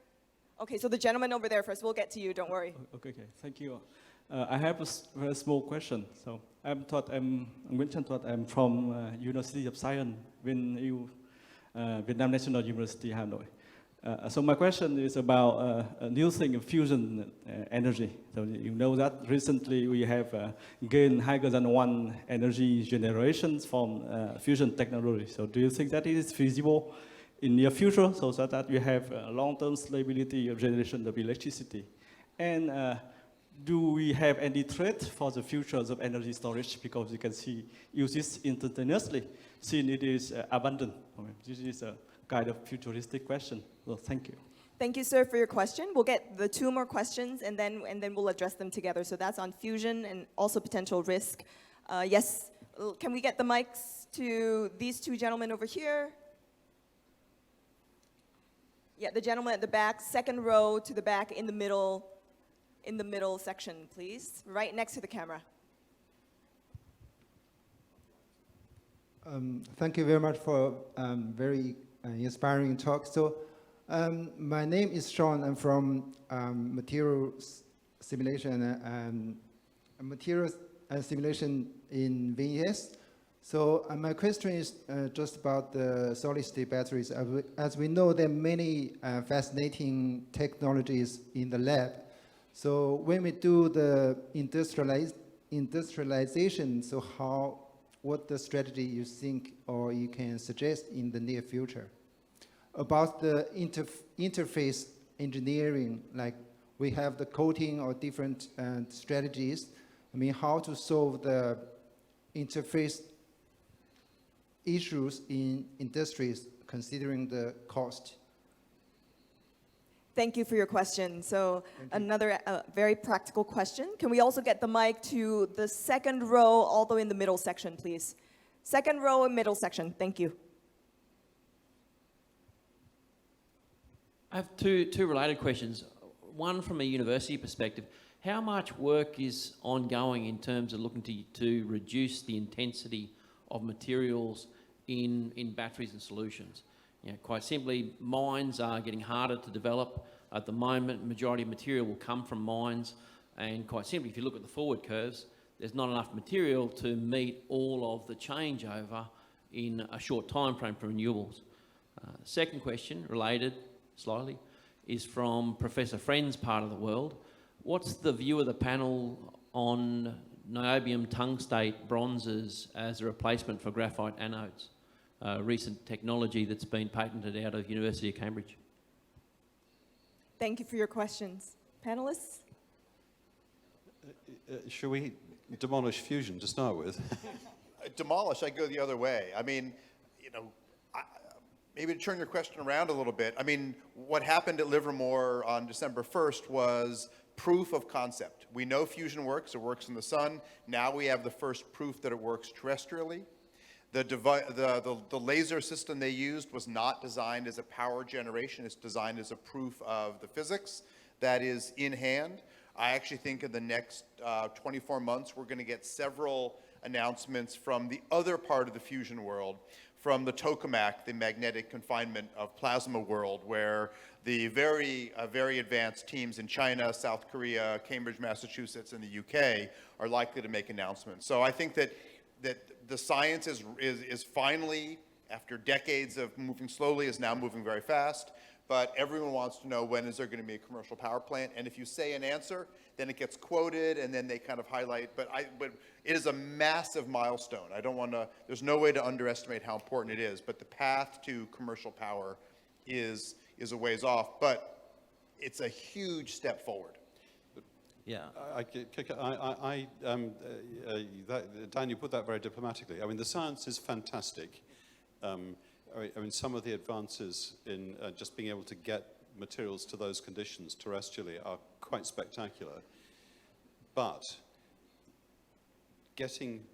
Okay, so the gentleman over there first. We'll get to you, don't worry. Okay, thank you. I have a very small question. So I'm Nguyễn Trần. I'm from University of Science, Vietnam National University, Hanoi. So my question is about a new thing, fusion energy. So you know that recently we have gained higher than one energy generations from fusion technology. So do you think that it is feasible in near future so that you have long-term stability of generation of electricity? And do we have any threat for the futures of energy storage? Because you can see use this instantaneously, since it is abundant. This is a kind of futuristic question. Well, thank you. Thank you, sir, for your question. We'll get the 2 more questions, and then we'll address them together. So that's on fusion and also potential risk. Yes, can we get the mics to these 2 gentlemen over here? Yeah, the gentleman at the back, second row to the back in the middle section, please, right next to the camera. Thank you very much for very inspiring talk. So my name is Sean. I'm from materials simulation simulation in VES. So my question is just about the solid-state batteries. As we know, there are many fascinating technologies in the lab. So when we do the industrialization, so what the strategy you think or you can suggest in the near future? About the interface engineering, like we have the coating or different strategies. I mean, how to solve the interface issues in industries considering the cost? Thank you for your question. So another very practical question. Can we also get the mic to the second row all the way in the middle section, please? Second row and middle section. Thank you. I have two related questions. One from a university perspective. How much work is ongoing in terms of looking to reduce the intensity of materials in batteries and solutions? You know, quite simply, mines are getting harder to develop. At the moment, majority of material will come from mines, and quite simply, if you look at the forward curves, there's not enough material to meet all of the changeover in a short time frame for renewables. Second question, related slightly, is from Professor Friend's part of the world. What's the view of the panel on niobium tungstate bronzes as a replacement for graphite anodes? Recent technology that's been patented out of University of Cambridge. Thank you for your questions. Panelists? Should we demolish fusion to start with? Demolish, I go the other way. I mean, you know, maybe to turn your question around a little bit. I mean, what happened at Livermore on December 1st was proof of concept. We know fusion works. It works in the sun. Now we have the first proof that it works terrestrially. The laser system they used was not designed as a power generation. It's designed as a proof of the physics that is in hand. I actually think in the next 24 months, we're going to get several announcements from the other part of the fusion world, from the tokamak, the magnetic confinement of plasma world, where the very advanced teams in China, South Korea, Cambridge, Massachusetts, and the UK are likely to make announcements. So I think that the science is finally, after decades of moving slowly, is now moving very fast. But everyone wants to know, when is there going to be a commercial power plant? And if you say an answer, then it gets quoted, and then they kind of highlight. But it is a massive milestone. I don't want to. There's no way to underestimate how important it is. But the path to commercial power is a ways off. But it's a huge step forward. Yeah. Dan, you put that very diplomatically. I mean, the science is fantastic. I mean, some of the advances in just being able to get materials to those conditions terrestrially are quite spectacular. But getting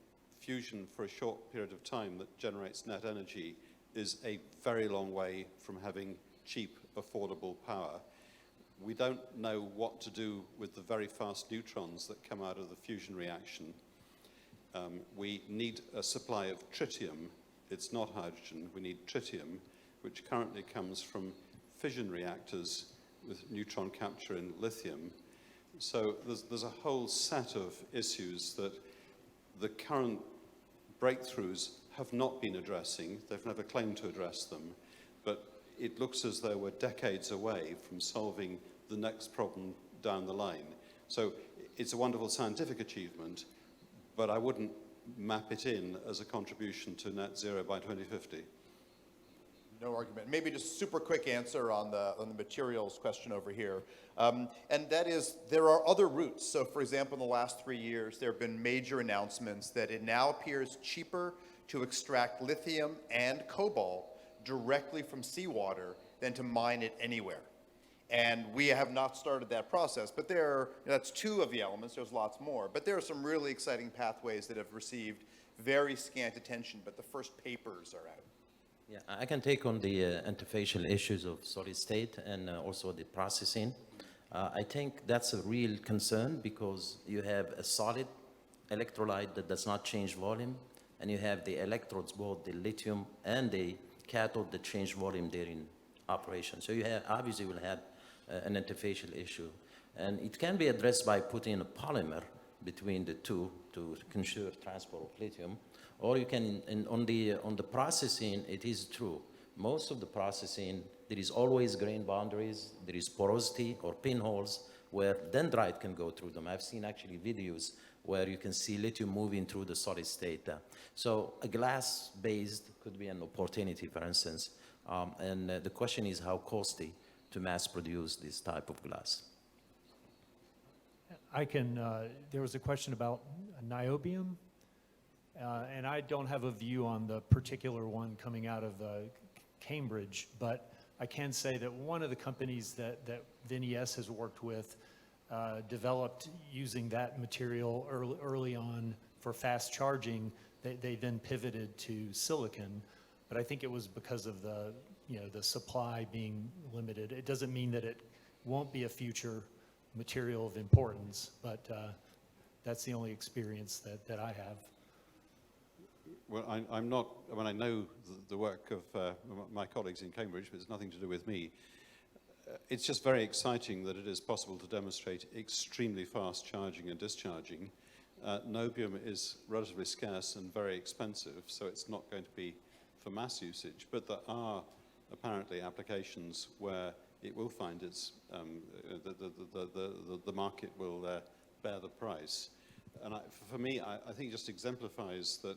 fusion for a short period of time that generates net energy is a very long way from having cheap, affordable power. We don't know what to do with the very fast neutrons that come out of the fusion reaction. We need a supply of tritium. It's not hydrogen. We need tritium, which currently comes from fission reactors with neutron capture in lithium. So there's a whole set of issues that the current breakthroughs have not been addressing. They've never claimed to address them. But it looks as though we're decades away from solving the next problem down the line. So it's a wonderful scientific achievement, but I wouldn't map it in as a contribution to net zero by 2050. No argument. Maybe just a super quick answer on the materials question over here. And that is, there are other routes. So for example, in the last 3 years, there have been major announcements that it now appears cheaper to extract lithium and cobalt directly from seawater than to mine it anywhere. And we have not started that process, but that's 2 of the elements, there's lots more. But there are some really exciting pathways that have received very scant attention, but the first papers are out. Yeah, I can take on the interfacial issues of solid state and also the processing. I think that's a real concern because you have a solid electrolyte that does not change volume, and you have the electrodes, both the lithium and the cathode, that change volume during operation. So you obviously will have an interfacial issue. And it can be addressed by putting a polymer between the two to ensure transport of lithium. Or you can, on the processing, it is true. Most of the processing, there is always grain boundaries, there is porosity or pinholes where dendrite can go through them. I've seen actually videos where you can see lithium moving through the solid state. So a glass-based could be an opportunity, for instance. And the question is how costly to mass produce this type of glass. There was a question about niobium. And I don't have a view on the particular one coming out of Cambridge, but I can say that one of the companies that VinES has worked with developed using that material early on for fast charging. They then pivoted to silicon, but I think it was because of the supply being limited. It doesn't mean that it won't be a future material of importance, but that's the only experience that I have. Well, I'm not, I know the work of my colleagues in Cambridge, but it's nothing to do with me. It's just very exciting that it is possible to demonstrate extremely fast charging and discharging. Niobium is relatively scarce and very expensive, so it's not going to be for mass usage, but there are apparently applications where it will find its, the market will bear the price. And for me, I think it just exemplifies that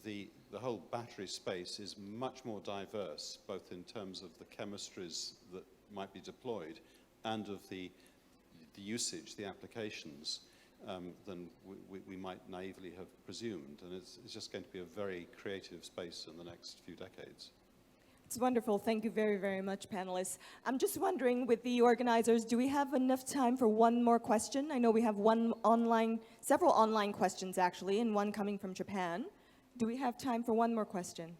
the whole battery space is much more diverse, both in terms of the chemistries that might be deployed and of the usage, the applications, than we might naively have presumed. And it's just going to be a very creative space in the next few decades. It's wonderful. Thank you very, very much, panelists. I'm just wondering, with the organizers, do we have enough time for one more question? I know we have several online questions, actually, and one coming from Japan. Do we have time for one more question?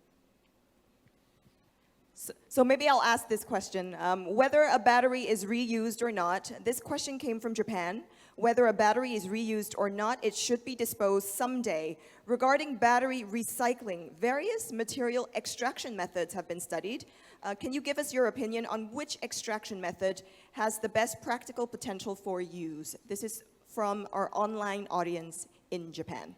So maybe I'll ask this question. Whether a battery is reused or not, this question came from Japan. Whether a battery is reused or not, it should be disposed someday. Regarding battery recycling, various material extraction methods have been studied. Can you give us your opinion on which extraction method has the best practical potential for use? This is from our online audience in Japan.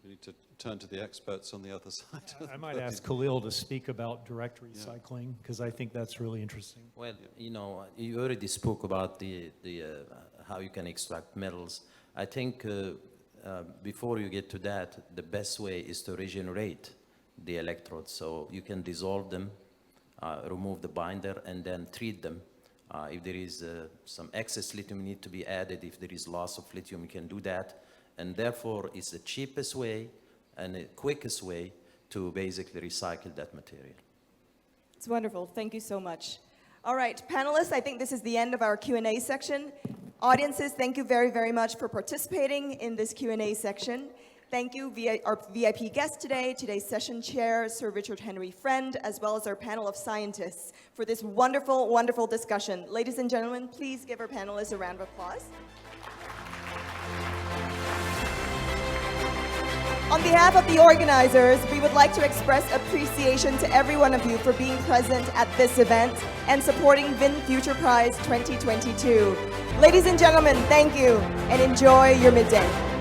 We need to turn to the experts on the other side. I might ask Khalil to speak about direct recycling, because I think that's really interesting. Well, you already spoke about how you can extract metals. I think before you get to that, the best way is to regenerate the electrodes. So you can dissolve them, remove the binder, and then treat them. If there is some excess lithium need to be added, if there is loss of lithium, you can do that. And therefore, it's the cheapest way and the quickest way to basically recycle that material. It's wonderful. Thank you so much. All right, panelists, I think this is the end of our Q&A section. Audiences, thank you very, very much for participating in this Q&A section. Thank you, our VIP guest today, today's session chair, Sir Richard Henry Friend, as well as our panel of scientists for this wonderful, wonderful discussion. Ladies and gentlemen, please give our panelists a round of applause. On behalf of the organizers, we would like to express appreciation to every one of you for being present at this event and supporting VinFuture Prize 2022. Ladies and gentlemen, thank you and enjoy your midday.